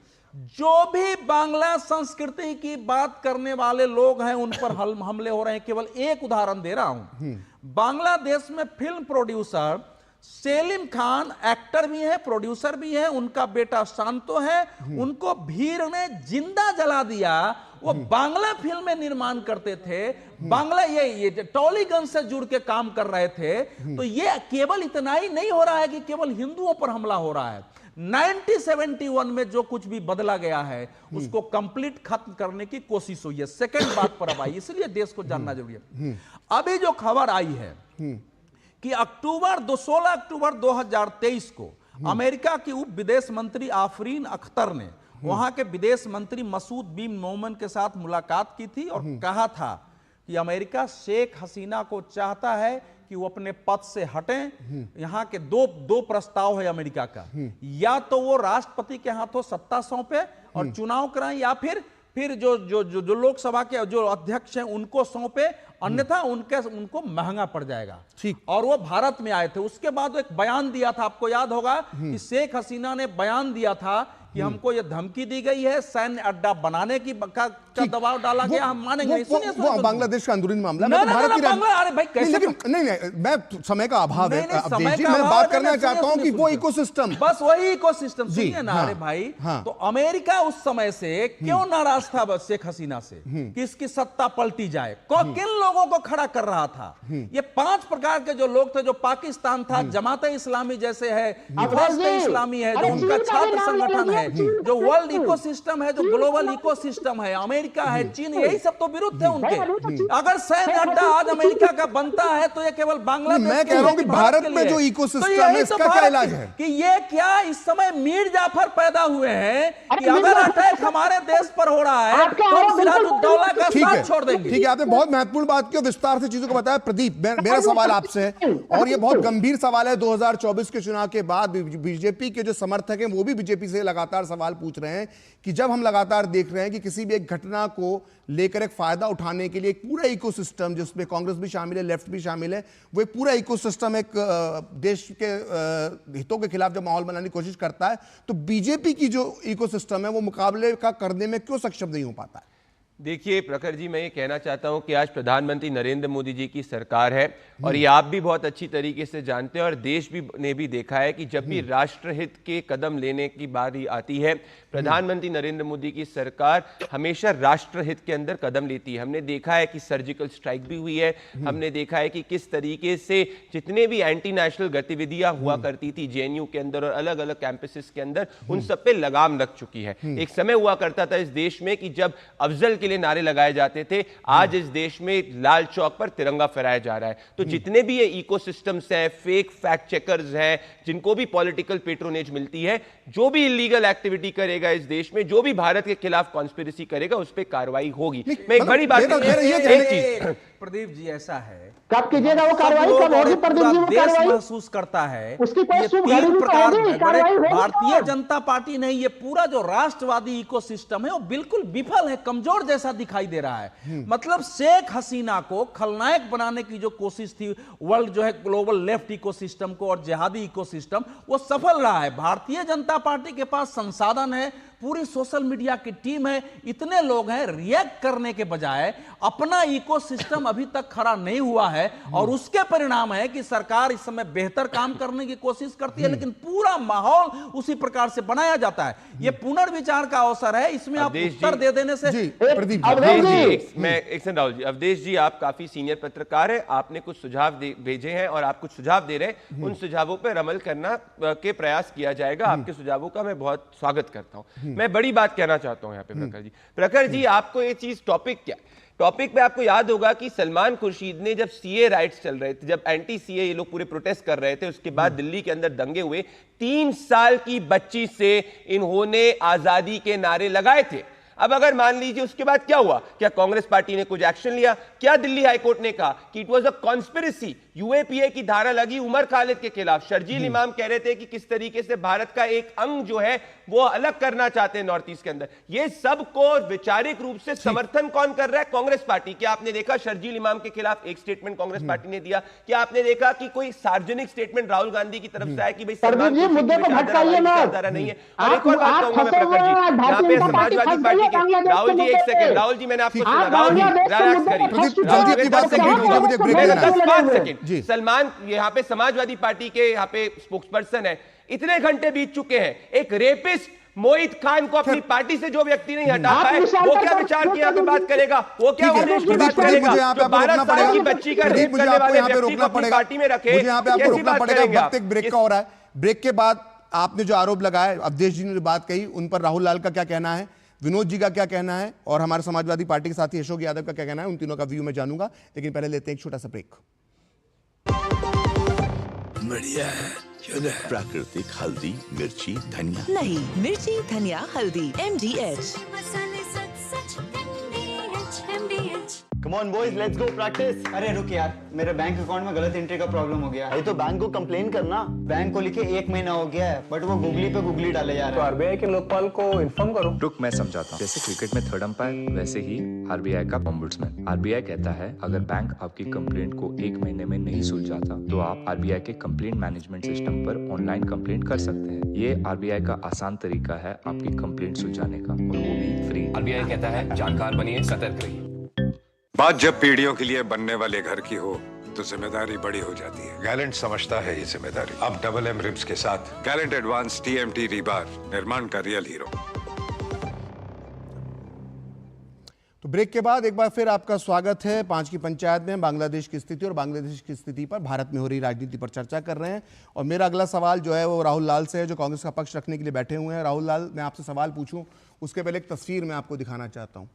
जो भी बांग्ला संस्कृति की बात करने वाले लोग हैं उन पर हमले हो रहे हैं। केवल एक उदाहरण दे रहा हूं। बांग्लादेश में फिल्म प्रोड्यूसर सेलिम खान एक्टर भी है, प्रोड्यूसर भी है, उनका बेटा शांतो है, उनको भीड़ ने जिंदा जला दिया। वो बांग्ला फिल्में निर्माण करते थे, बांग्ला ये टॉलीगंज से जुड़ के काम कर रहे थे। तो ये केवल इतना ही नहीं हो रहा है कि केवल हिंदुओं पर हमला हो रहा है। 1971 में जो कुछ भी बदला गया है उसको कंप्लीट खत्म करने की कोशिश हुई है। सेकंड बात पर अब आई, इसलिए देश को जानना जरूरी है। अभी जो खबर आई है कि 16 अक्टूबर 2023 को अमेरिका की उप विदेश मंत्री आफरीन अख्तर ने वहां के विदेश मंत्री मसूद बिन मोमेन के साथ मुलाकात की थी और कहा था कि अमेरिका शेख हसीना को चाहता है कि वो अपने पद से हटें। यहाँ के दो प्रस्ताव है अमेरिका का, या तो वो राष्ट्रपति के हाथों सत्ता सौंपे और चुनाव कराएं, या फिर जो लोकसभा के जो अध्यक्ष हैं उनको सौंपे, अन्यथा उनको महंगा पड़ जाएगा। ठीक। और वो भारत में आए थे। उसके बाद एक बयान दिया था, आपको याद होगा कि शेख हसीना ने बयान दिया था कि हमको ये धमकी दी गई है, सैन्य अड्डा बनाने की का दबाव डाला गया, हम मानेंगे नहीं। सुनिए वो बांग्लादेश का अंदरूनी मामला है, भारत की अरे भाई कैसे, लेकिन नहीं मैं समय का अभाव है अवधेश जी, मैं बात करना चाहता हूं कि वो इकोसिस्टम, बस वही इकोसिस्टम सुनिए ना। अरे भाई तो अमेरिका उस समय से क्यों नाराज था शेख हसीना से कि इसकी सत्ता पलटी जाए, किन लोगों को खड़ा कर रहा था? ये 5 प्रकार के जो लोग थे, जो पाकिस्तान था, जमात इस्लामी जैसे है, इस्लामी है, जो उनका छात्र संगठन है, जो वर्ल्ड इकोसिस्टम है, जो ग्लोबल इकोसिस्टम है, अमेरिका है, चीन, यही सब तो विरुद्ध है उनके। अगर सैन्य अड्डा आज अमेरिका का बनता है तो ये केवल बांग्लादेश, मैं कह रहा हूं कि भारत में जो इकोसिस्टम है इसका क्या इलाज है? कि ये क्या इस समय मीर जाफर पैदा हुए हैं कि अगर अटैक हमारे देश पर हो रहा है तो सिराजुद्दौला का साथ छोड़ देंगे। ठीक है, आपने बहुत महत्वपूर्ण बात की और विस्तार से चीजों को बताया। प्रदीप, मेरा सवाल आपसे है और ये बहुत गंभीर सवाल है। 2024 के चुनाव के बाद बीजेपी के जो समर्थक हैं वो भी बीजेपी से लगातार सवाल पूछ रहे हैं कि जब हम लगातार देख रहे हैं कि किसी भी एक घटना को लेकर एक फायदा उठाने के लिए एक पूरा इकोसिस्टम, जिसमें कांग्रेस भी शामिल है, लेफ्ट भी शामिल है, वो एक पूरा इकोसिस्टम एक देश के हितों के खिलाफ जब माहौल बनाने की कोशिश करता है, तो बीजेपी की जो इकोसिस्टम है वो मुकाबले का करने में क्यों सक्षम नहीं हो पाता है? देखिए प्रखर जी, मैं ये कहना चाहता हूं कि आज प्रधानमंत्री नरेंद्र मोदी जी की सरकार है और ये आप भी बहुत अच्छी तरीके से जानते हैं और देश भी ने भी देखा है कि जब भी राष्ट्रहित के कदम लेने की बारी आती है, प्रधानमंत्री नरेंद्र मोदी की सरकार हमेशा राष्ट्रहित के अंदर कदम लेती है। हमने देखा है कि सर्जिकल स्ट्राइक भी हुई है, हमने देखा है कि किस तरीके से जितने भी एंटी नेशनल गतिविधियां हुआ करती थी जेएनयू के अंदर और अलग अलग कैंपसेस के अंदर, उन सब पे लगाम लग चुकी है। एक समय हुआ करता था इस देश में कि जब अफजल के लिए नारे लगाए जाते थे, आज इस देश में लाल चौक पर तिरंगा फहराया जा रहा है। तो जितने भी ये इकोसिस्टम्स हैं, फेक फैक्ट चेकर्स हैं, जिनको भी पॉलिटिकल पेट्रोनेज मिलती है, जो भी इलीगल एक्टिविटी करेगा इस देश में, जो भी भारत के खिलाफ कॉन्स्पिरेसी करेगा, उस पर कार्रवाई होगी। मैं एक बड़ी बात प्रदीप जी, ऐसा है कब कीजिएगा वो कार्रवाई, कब होगी प्रदीप जी वो देश कार्रवाई? महसूस करता है उसकी कोई ये सुबह 3 प्रकार कार्रवाई होगी। भारतीय जनता पार्टी नहीं, ये पूरा जो राष्ट्रवादी इकोसिस्टम है वो बिल्कुल विफल है, कमजोर जैसा दिखाई दे रहा है। मतलब शेख हसीना को खलनायक बनाने की जो कोशिश थी, वर्ल्ड जो है ग्लोबल लेफ्ट इकोसिस्टम को और जिहादी इकोसिस्टम, वो सफल रहा है। भारतीय जनता पार्टी के पास संसाधन है, पूरी सोशल मीडिया की टीम है, इतने लोग हैं, रिएक्ट करने के बजाय अपना इकोसिस्टम अभी तक खड़ा नहीं हुआ है और उसके परिणाम है कि सरकार इस समय बेहतर काम करने की कोशिश करती है, लेकिन पूरा माहौल उसी प्रकार से बनाया जाता है। ये पुनर्विचार का अवसर है, इसमें आप उत्तर दे देने से राहुल जी, अवधेश जी, आप काफी सीनियर पत्रकार है, आपने कुछ सुझाव भेजे हैं और आप कुछ सुझाव दे रहे हैं, उन सुझावों पर अमल करना के प्रयास किया जाएगा। आपके सुझावों का मैं बहुत स्वागत करता हूं। मैं बड़ी बात कहना चाहता हूं यहाँ पे प्रखर जी। प्रखर जी, आपको ये चीज टॉपिक क्या है? टॉपिक पे आपको याद होगा कि सलमान खुर्शीद ने जब सीए राइट्स चल रहे थे, जब एंटी सीए ये लोग पूरे प्रोटेस्ट कर रहे थे, उसके बाद दिल्ली के अंदर दंगे हुए, 3 साल की बच्ची से इन्होंने आजादी के नारे लगाए थे। अब अगर मान लीजिए उसके बाद क्या हुआ, क्या कांग्रेस पार्टी ने कुछ एक्शन लिया? क्या दिल्ली हाईकोर्ट ने कहा कि it was a conspiracy, UAPA की धारा लगी उमर खालिद के खिलाफ। शर्जील इमाम कह रहे थे कि किस तरीके से भारत का एक अंग जो है वो अलग करना चाहते हैं नॉर्थ ईस्ट के अंदर। ये सब को वैचारिक रूप से समर्थन कौन कर रहा है? कांग्रेस पार्टी। क्या आपने देखा शर्जील इमाम के खिलाफ एक स्टेटमेंट कांग्रेस पार्टी ने दिया? क्या आपने देखा कि कोई सार्वजनिक स्टेटमेंट राहुल गांधी की तरफ से आया कि भाई सलमान खुर्शीद मुद्दे को भटकाइए मत, नहीं है? और एक और बात कहूंगा मैं प्रखर जी, यहाँ पे समाजवादी पार्टी के राहुल जी, एक सेकंड राहुल जी, मैंने आपको सुना, राहुल जी रिलैक्स करिए, 5 सेकंड। सलमान यहाँ पे समाजवादी पार्टी के यहाँ पे स्पोक्सपर्सन है, इतने घंटे बीत चुके हैं, एक रेपिस्ट मोहित खान को अपनी पार्टी से जो व्यक्ति नहीं हटा पाए, वो क्या विचार की यहाँ पे बात करेगा? वो क्या देश की बात करेगा? जो 12 साल की बच्ची का रेप करने वाले व्यक्ति को अपनी पार्टी में रखे, कैसी बात करेगा? एक ब्रेक का हो रहा है, ब्रेक के बाद आपने जो आरोप लगाए, अवधेश जी ने जो बात कही, उन पर राहुल लाल का क्या कहना है, विनोद जी का क्या कहना है और हमारे समाजवादी पार्टी के साथी अशोक यादव का क्या कहना है, उन तीनों का व्यू मैं जानूंगा। लेकिन पहले लेते हैं एक छोटा सा ब्रेक। बढ़िया है, प्राकृतिक हल्दी, मिर्ची, धनिया। नहीं, मिर्ची, धनिया, हल्दी, MDH। Come on boys, let's go practice. अरे रुक यार, मेरे बैंक अकाउंट में गलत एंट्री का प्रॉब्लम हो गया। अरे तो बैंक को कंप्लेन करना। बैंक को लिखे 1 महीना हो गया है, बट वो गूगली पे गूगली डाले जा रहे हैं। तो आरबीआई के लोकपाल को इन्फॉर्म करो। रुक, मैं समझाता हूँ। जैसे क्रिकेट में थर्ड अंपायर, वैसे ही आरबीआई का ओम्बुड्समैन। आरबीआई कहता है अगर बैंक आपकी कंप्लेंट को 1 महीने में नहीं सुलझाता तो आप आरबीआई के कंप्लेंट मैनेजमेंट सिस्टम पर ऑनलाइन कंप्लेंट कर सकते हैं। ये आरबीआई का आसान तरीका है आपकी कंप्लेंट सुलझाने का, और वो भी फ्री। आरबीआई कहता है जानकार बनिए, सतर्क रहिए। बात जब पीढ़ियों के लिए बनने वाले घर की हो तो जिम्मेदारी बड़ी हो जाती है। गैलेंट समझता है ये जिम्मेदारी। अब डबल एम रिब्स के साथ गैलेंट एडवांस टीएमटी रीबार, निर्माण का रियल हीरो। तो ब्रेक के बाद एक बार फिर आपका स्वागत है। 5 की पंचायत में बांग्लादेश की स्थिति और बांग्लादेश की स्थिति पर, भारत में हो रही राजनीति पर चर्चा कर रहे हैं। और मेरा अगला सवाल जो है वो राहुल लाल से है, जो कांग्रेस का पक्ष रखने के लिए बैठे हुए हैं। राहुल लाल, मैं आपसे सवाल पूछूं उसके पहले एक तस्वीर मैं आपको दिखाना चाहता हूं।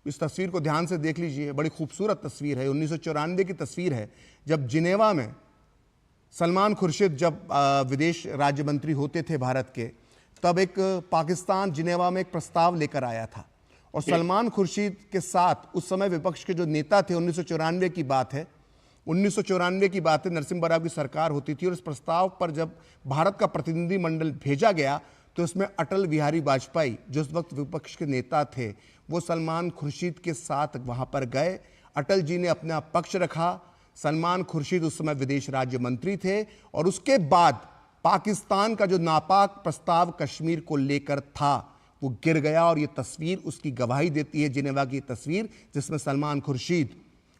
इस तस्वीर को ध्यान से देख लीजिए, बड़ी खूबसूरत तस्वीर है। 1994 की तस्वीर है, जब जिनेवा में सलमान खुर्शीद जब विदेश राज्य मंत्री होते थे भारत के, तब एक पाकिस्तान जिनेवा में एक प्रस्ताव लेकर आया था और सलमान खुर्शीद के साथ उस समय विपक्ष के जो नेता थे, 1994 की बात है, 1994 की बात है, नरसिम्हा राव की सरकार होती थी। और इस प्रस्ताव पर जब भारत का प्रतिनिधिमंडल भेजा गया तो उसमें अटल बिहारी वाजपेयी, जो उस वक्त विपक्ष के नेता थे, वो सलमान खुर्शीद के साथ वहां पर गए। अटल जी ने अपना पक्ष रखा। सलमान खुर्शीद उस समय विदेश राज्य मंत्री थे और उसके बाद पाकिस्तान का जो नापाक प्रस्ताव कश्मीर को लेकर था वो गिर गया। और ये तस्वीर उसकी गवाही देती है, जिनेवा की तस्वीर, जिसमें सलमान खुर्शीद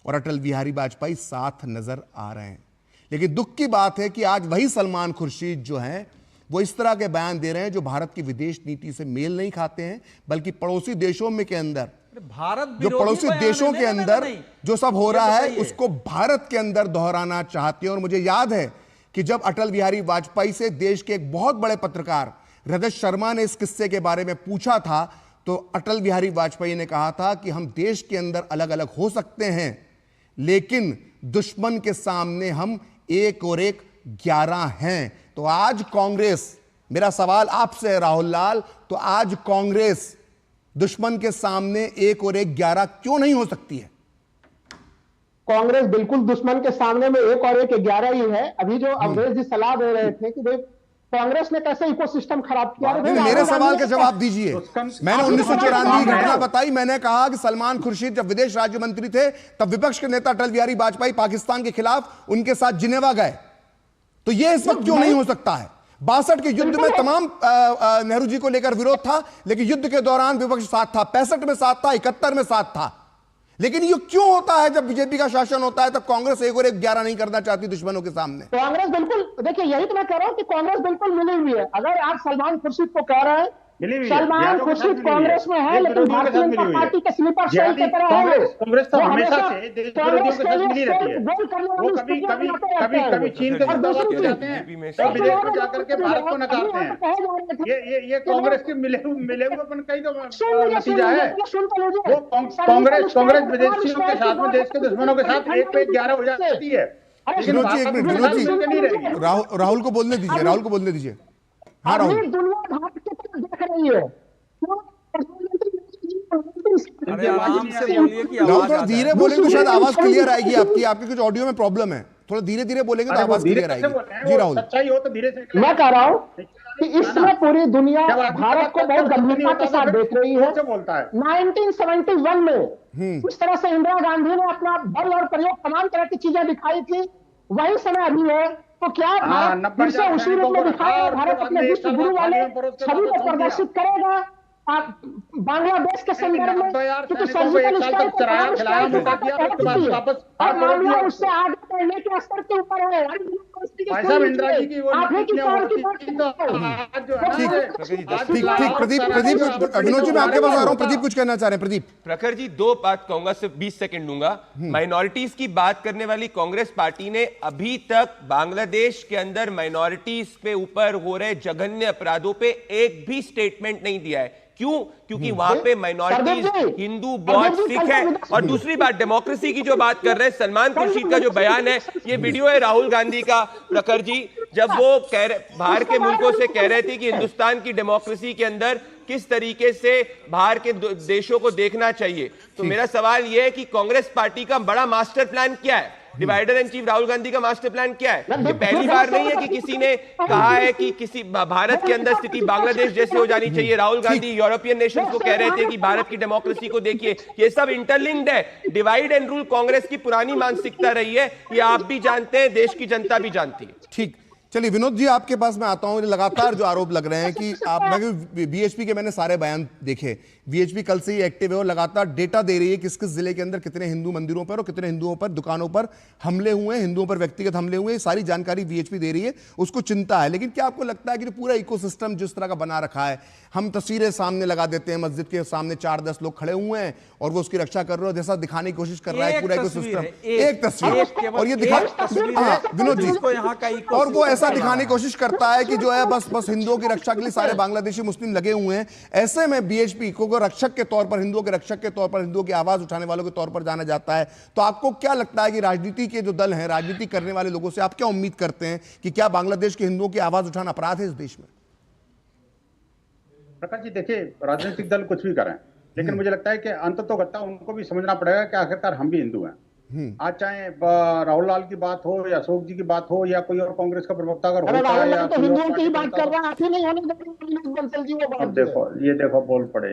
और अटल बिहारी वाजपेयी साथ नजर आ रहे हैं। लेकिन दुख की बात है कि आज वही सलमान खुर्शीद जो हैं वो इस तरह के बयान दे रहे हैं जो भारत की विदेश नीति से मेल नहीं खाते हैं, बल्कि पड़ोसी देशों में के अंदर, भारत जो पड़ोसी देशों के अंदर जो सब हो रहा है उसको भारत के अंदर दोहराना चाहते हैं। और मुझे याद है कि जब अटल बिहारी वाजपेयी से देश के एक बहुत बड़े पत्रकार रजत शर्मा ने इस किस्से के बारे में पूछा था, तो अटल बिहारी वाजपेयी ने कहा था कि हम देश के अंदर अलग अलग हो सकते हैं, लेकिन दुश्मन के सामने हम एक और एक 11 हैं। तो आज कांग्रेस, मेरा सवाल आपसे है राहुल लाल, तो आज कांग्रेस दुश्मन के सामने 1 और 1 11 क्यों नहीं हो सकती है? कांग्रेस बिल्कुल दुश्मन के सामने में 1 और 1 11 ही है। अभी जो अवधेश जी सलाह दे रहे थे कि भाई कांग्रेस ने कैसे इकोसिस्टम खराब किया, मेरे सवाल का जवाब दीजिए। मैंने 1994 की घटना बताई। मैंने कहा कि सलमान खुर्शीद जब विदेश राज्य मंत्री थे तब विपक्ष के नेता अटल बिहारी वाजपेयी पाकिस्तान के खिलाफ उनके साथ जिनेवा गए। तो यह इस वक्त क्यों नहीं हो सकता है? 62 के युद्ध में तमाम नेहरू जी को लेकर विरोध था, लेकिन युद्ध के दौरान विपक्ष साथ था। 65 में साथ था, 71 में साथ था। लेकिन ये क्यों होता है जब बीजेपी का शासन होता है तब कांग्रेस 1 और 1 11 नहीं करना चाहती दुश्मनों के सामने? कांग्रेस बिल्कुल, देखिए यही तो मैं कह रहा हूं कि कांग्रेस बिल्कुल मिली हुई है। अगर आप सलमान खुर्शीद को कह रहे हैं, सलमान खुर्शीद कांग्रेस में है, लेकिन भारतीय जनता पार्टी के स्लीपर सेल की तरह है। कांग्रेस तो हमेशा से देश विरोधियों के साथ मिली रहती है। वो कभी चीन के साथ जाते हैं, तो विदेश में जाकर के भारत को नकारते हैं। ये कांग्रेस के मिले हुएपन का ही तो नतीजा है। वो कांग्रेस विदेशियों के साथ में, देश के दुश्मनों के साथ 1 पे 11 हो जाती है। राहुल को बोलने दीजिए, राहुल को बोलने दीजिए। हाँ राहुल, दुनिया भारत की तरफ देख रही है। थोड़ा धीरे बोलेंगे तो शायद आवाज क्लियर आएगी आपकी। आपकी कुछ ऑडियो में प्रॉब्लम है, थोड़ा धीरे धीरे बोलेंगे तो आवाज क्लियर आएगी। जी राहुल, सच्चाई हो तो धीरे से। मैं कह रहा हूँ कि इस समय पूरी दुनिया भारत को बहुत गंभीरता के साथ देख रही है। 1971 में इस तरह से इंदिरा गांधी ने अपना बल और प्रयोग तमाम तरह की चीजें दिखाई थी, वही समय अभी है। तो क्या भारत फिर से उसी रूप में दिखाएगा? भारत अपने विश्व गुरु वाले छवि को प्रदर्शित करेगा बांग्लादेश के संदर्भ में? क्योंकि सर्जिकल स्ट्राइक और मामला उससे आगे बढ़ने के स्तर के ऊपर है। ठीक, प्रदीप, विनोद जी मैं आपके पास आ रहा हूं। प्रदीप कुछ कहना चाह रहे हैं। प्रदीप। प्रखर जी, 2 बात कहूंगा, सिर्फ 20 सेकंड लूंगा। माइनॉरिटीज की बात करने वाली कांग्रेस पार्टी ने अभी तक बांग्लादेश के अंदर माइनॉरिटीज पे ऊपर हो रहे जघन्य अपराधों पे एक भी स्टेटमेंट नहीं दिया है। क्यों? क्योंकि वहां पे माइनॉरिटीज हिंदू, बौद्ध, सिख है। और दूसरी बात, डेमोक्रेसी की जो बात कर रहे हैं, सलमान खुर्शीद का जो बयान है, ये वीडियो है राहुल गांधी का, प्रखर जी, जब वो बाहर के मुल्कों से कह रहे थे कि हिंदुस्तान की डेमोक्रेसी के अंदर किस तरीके से बाहर के देशों को देखना चाहिए। तो मेरा सवाल यह है कि कांग्रेस पार्टी का बड़ा मास्टर प्लान क्या है? Divider and chief Rahul Gandhi का मास्टर प्लान क्या है? ये पहली बार नहीं है कि किसी ने कहा है कि किसी भारत के अंदर स्थिति बांग्लादेश जैसे हो जानी चाहिए। राहुल गांधी यूरोपियन नेशंस को कह रहे थे कि भारत की डेमोक्रेसी को देखिए। ये सब इंटरलिंक्ड है। डिवाइड एंड रूल कांग्रेस की पुरानी मानसिकता रही है, ये आप भी जानते हैं, देश की जनता भी जानती है। ठीक, चलिए विनोद जी आपके पास मैं आता हूं। लगातार जो आरोप लग रहे हैं कि आप, बीएचपी के मैंने सारे बयान देखे, बीएचपी कल से ही एक्टिव है और लगातार डेटा दे रही है किस किस जिले के अंदर कितने हिंदू मंदिरों पर और कितने हिंदुओं पर दुकानों पर हमले हुए हैं, हिंदुओं पर व्यक्तिगत हमले हुए हैं, सारी जानकारी बीएचपी दे रही है, उसको चिंता है। लेकिन क्या आपको लगता है कि पूरा इकोसिस्टम जिस तरह का बना रखा है, हम तस्वीरें सामने लगा देते हैं, मस्जिद के सामने 4-10 लोग खड़े हुए हैं और वो उसकी रक्षा कर रहे हो जैसा दिखाने की कोशिश कर रहा है पूरा इकोसिस्टम, एक तस्वीर, और ये दिखा विनोद जी, और वो ऐसा दिखाने की कोशिश करता है कि जो है बस हिंदुओं की रक्षा के लिए सारे बांग्लादेशी मुस्लिम लगे हुए हैं। ऐसे में बीएचपी को रक्षक के तौर पर, हिंदुओं के रक्षक के तौर पर, हिंदुओं की आवाज उठाने वालों के तौर पर जाना जाता है। तो आपको क्या लगता है कि राजनीति के जो दल हैं, राजनीति करने वाले लोगों से आप क्या उम्मीद करते हैं कि क्या बांग्लादेश के हिंदुओं की आवाज उठाना अपराध है इस देश में? प्रकाश जी देखिए, राजनीतिक दल कुछ भी करें, लेकिन मुझे लगता है कि अंततोगत्ता उनको भी समझना पड़ेगा कि आखिरकार हम भी हिंदू हैं। आज चाहे राहुल लाल की बात हो या अशोक जी की बात हो या कोई और कांग्रेस का प्रवक्ता अगर होता है या तो हिंदुओं की बात कर रहे हैं, आप ही नहीं होने बंसल जी वो बात। देखो बोल पड़े,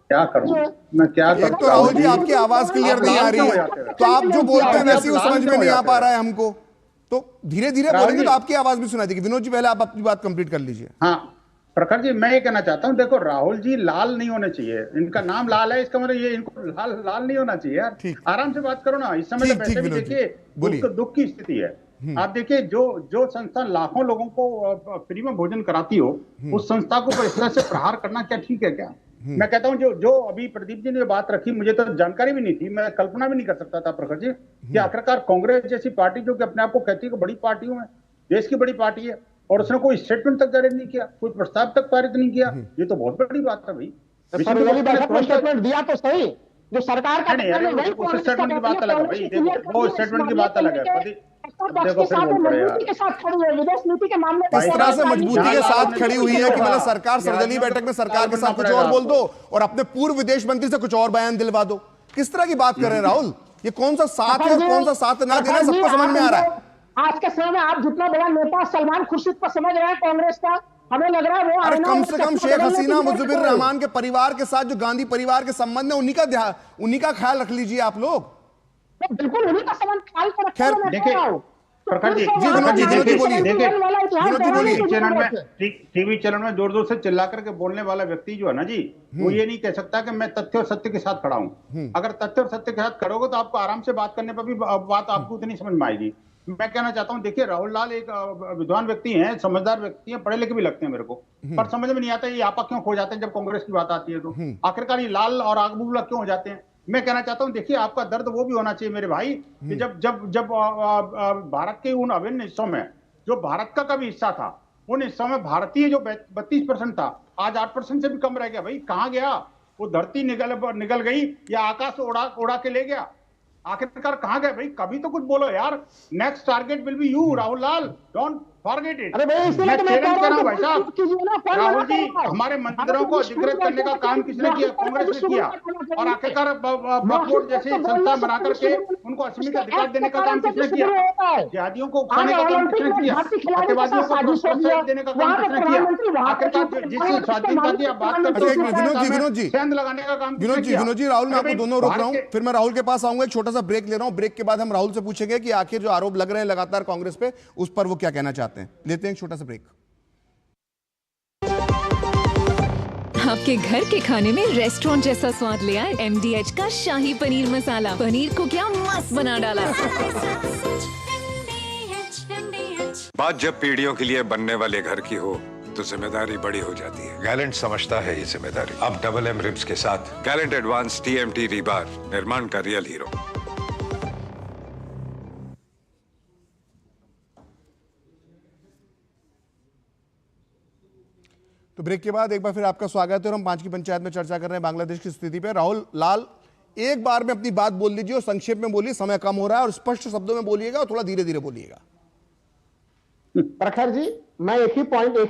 क्या करूं मैं, क्या करूं? तो राहुल जी आपकी आवाज क्लियर नहीं आ रही है, तो आप जो बोलते हैं वैसे वो समझ में नहीं आ पा रहा है हमको, तो धीरे धीरे बोलेंगे तो आपकी आवाज भी सुनाई देगी। विनोद जी पहले आप अपनी बात कंप्लीट कर लीजिए। हाँ प्रखर जी, मैं ये कहना चाहता हूँ, देखो राहुल जी लाल नहीं होने चाहिए, इनका नाम लाल है, इसका मतलब ये इनको लाल नहीं होना चाहिए यार। आराम से बात करो ना, इस समय तो वैसे भी देखिए दुख की स्थिति है। आप देखिए जो संस्था लाखों लोगों को फ्री में भोजन कराती हो, उस संस्था को इस तरह से प्रहार करना क्या ठीक है क्या? मैं कहता हूँ जो अभी प्रदीप जी ने बात रखी, मुझे तो जानकारी भी नहीं थी, मैं कल्पना भी नहीं कर सकता था प्रखर जी कि आखिरकार कांग्रेस जैसी पार्टी जो कि अपने आप को कहती है कि बड़ी पार्टियों में देश की बड़ी पार्टी है और उसने कोई स्टेटमेंट तक जारी नहीं किया, कोई प्रस्ताव तक पारित नहीं किया, ये तो बहुत बड़ी बात है भाई। स्टेटमेंट दिया तो सही, जो सरकार का स्टेटमेंट की बात अलग है भाई, देखो वो स्टेटमेंट की बात अलग है। देखो फिर बोल पड़े यार, के साथ खड़ी है विदेश नीति के मामले में, इस तरह से मजबूती के साथ खड़ी हुई है कि मतलब सरकार सर्वदलीय बैठक में सरकार के साथ कुछ और बोल दो और अपने पूर्व विदेश मंत्री से कुछ और बयान दिलवा दो। किस तरह की बात कर रहे हैं राहुल? ये कौन सा साथ है और कौन सा साथ ना देना सबको समझ में आ रहा है। आज के समय में आप जितना बड़ा नेता सलमान खुर्शीद को समझ रहे हैं कांग्रेस का, हमें लग रहा है वो अरे कम से कम शेख हसीना मुजिबुर रहमान के परिवार के साथ जो गांधी परिवार के संबंध है उन्हीं का ख्याल रख लीजिए आप लोग। बिल्कुल उन्हीं का संबंध ख्याल कर। खैर देखिए प्रखर जी, टीवी चैनल में जोर जोर से चिल्ला करके बोलने वाला व्यक्ति जो है ना जी, वो ये नहीं कह सकता कि मैं तथ्य और सत्य के साथ खड़ा हूं। अगर तथ्य और सत्य के साथ खड़ोगे तो आपको आराम से बात करने पर भी बात आपको उतनी समझ में आएगी। मैं कहना चाहता हूं, देखिए राहुल लाल एक विद्वान व्यक्ति हैं, समझदार व्यक्ति हैं, पढ़े लिखे भी लगते हैं मेरे को, पर समझ में नहीं आता ये आपा क्यों खो जाते हैं जब कांग्रेस की बात आती है तो आखिरकार ये लाल और आग बुबला क्यों हो जाते हैं। मैं कहना चाहता हूं, देखिए आपका दर्द वो भी होना चाहिए मेरे भाई कि जब भारत के उन अभिन्न हिस्सों में जो भारत का कभी हिस्सा था, उन हिस्सों में भारतीय जो 32% था आज 8% से भी कम रह गया। भाई कहां गया वो? धरती निकल गई या आकाश उड़ा के ले गया? आखिरकार कहां गए भाई? कभी तो कुछ बोलो यार। Next target will be you Rahul Lal, don't forget it. अरे भाई इसलिए तो मैं कह रहा हूं भाई साहब, राहुल जी हमारे मंदिरों को अधिकृत करने का काम किसने किया? कांग्रेस ने किया। और आखिरकार वक्फ जैसी संस्था बना करके उनको असीमित अधिकार देने का काम किसने किया? जिहादियों को उकसाने का काम किसने किया? अतिवादियों को प्रोत्साहन देने का काम किसने किया? आखिरकार जिस स्वाधीनता की बात करते हैं सेंध लगाने का काम किसने किया? विनोद जी राहुल मैं आपको दोनों रोक रहा हूं, फिर मैं राहुल के पास आऊंगा। एक छोटा सा ब्रेक ले रहा हूं, ब्रेक के बाद हम राहुल से पूछेंगे कि आखिर जो आरोप लग रहे हैं लगातार कांग्रेस पे, उस पर वो क्या कहना चाहते हैं। लेते हैं एक छोटा सा ब्रेक। आपके घर के खाने में रेस्टोरेंट जैसा स्वाद ले आए MDH का शाही पनीर मसाला। पनीर को क्या मस्त बना डाला। बात जब पीढ़ियों के लिए बनने वाले घर की हो तो जिम्मेदारी बड़ी हो जाती है। गैलेंट समझता है ये जिम्मेदारी। अब MM रिब्स के साथ गैलेंट एडवांस TMT रीबार, निर्माण का रियल हीरो। तो ब्रेक के बाद एक बार फिर आपका स्वागत है और हम 5 की पंचायत में चर्चा कर रहे हैं बांग्लादेश की स्थिति पे। राहुल लाल एक बार में अपनी बात बोल लीजिए और संक्षेप में बोलिए, समय कम हो रहा है, और स्पष्ट शब्दों में बोलिएगा और थोड़ा धीरे धीरे बोलिएगा। प्रखर जी मैं एक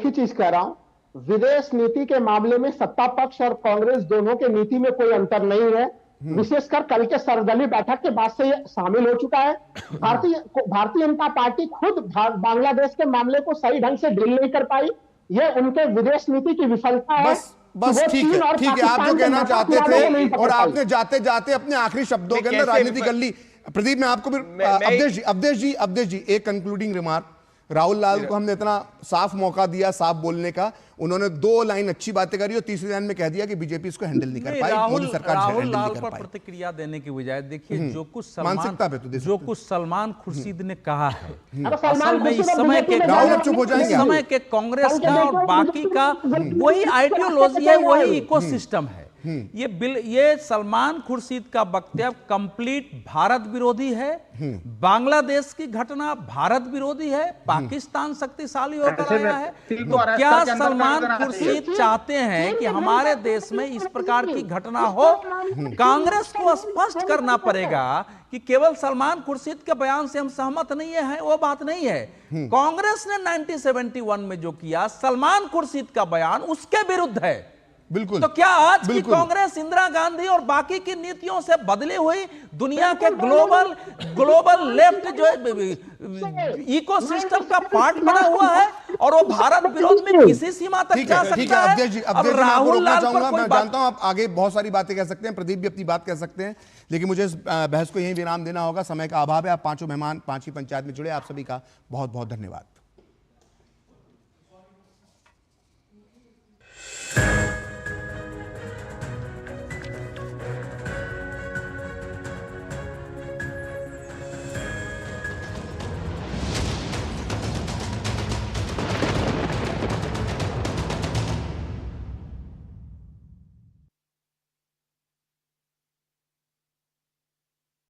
ही चीज कह रहा हूं विदेश नीति के मामले में सत्ता पक्ष और कांग्रेस दोनों के नीति में कोई अंतर नहीं है। विशेषकर कल के सर्वदलीय बैठक के बाद से ये शामिल हो चुका है। भारतीय जनता पार्टी खुद बांग्लादेश के मामले को सही ढंग से डील नहीं कर पाई। ये उनके विदेश नीति की विफलता है। बस ठीक है, आप जो कहना चाहते थे और आपने जाते जाते अपने आखिरी शब्दों के अंदर राजनीति कर ली। प्रदीप, मैं आपको भी अवधेश जी एक कंक्लूडिंग रिमार्क। राहुल लाल को हमने इतना साफ मौका दिया साफ बोलने का, उन्होंने 2 लाइन अच्छी बातें करी और तीसरी लाइन में कह दिया कि बीजेपी इसको हैंडल नहीं कर पाई, मोदी सरकार राहुल लाल पर प्रतिक्रिया देने की बजाय देखिए जो कुछ सलमान खुर्शीद ने कहा है, असल में इस समय के कांग्रेस का और बाकी का वही आइडियोलॉजी है, वही इकोसिस्टम है। ये सलमान खुर्शीद का वक्तव्य कंप्लीट भारत विरोधी है। बांग्लादेश की घटना भारत विरोधी है। पाकिस्तान शक्तिशाली होकर आया है। तो क्या सलमान खुर्शीद चाहते हैं कि हमारे देश में इस प्रकार की घटना हो? कांग्रेस को स्पष्ट करना पड़ेगा कि केवल सलमान खुर्शीद के बयान से हम सहमत नहीं है, वो बात नहीं है। कांग्रेस ने 1971 में जो किया, सलमान खुर्शीद का बयान उसके विरुद्ध है। बिल्कुल। तो क्या आज की कांग्रेस इंदिरा गांधी और बाकी की नीतियों से बदली हुई दुनिया के ग्लोबल लेफ्ट जो इकोसिस्टम का पार्ट बना हुआ है और वो भारत विरोध में किसी सीमा तक जा सकता है? अब राहुल लाल पर मैं जानता हूं आप आगे बहुत सारी बातें कह सकते हैं, प्रदीप भी अपनी बात कह सकते हैं, लेकिन मुझे इस बहस को यहीं विराम देना होगा। समय का अभाव है। आप पांचों मेहमान 5वीं पंचायत में जुड़े, आप सभी का बहुत बहुत धन्यवाद।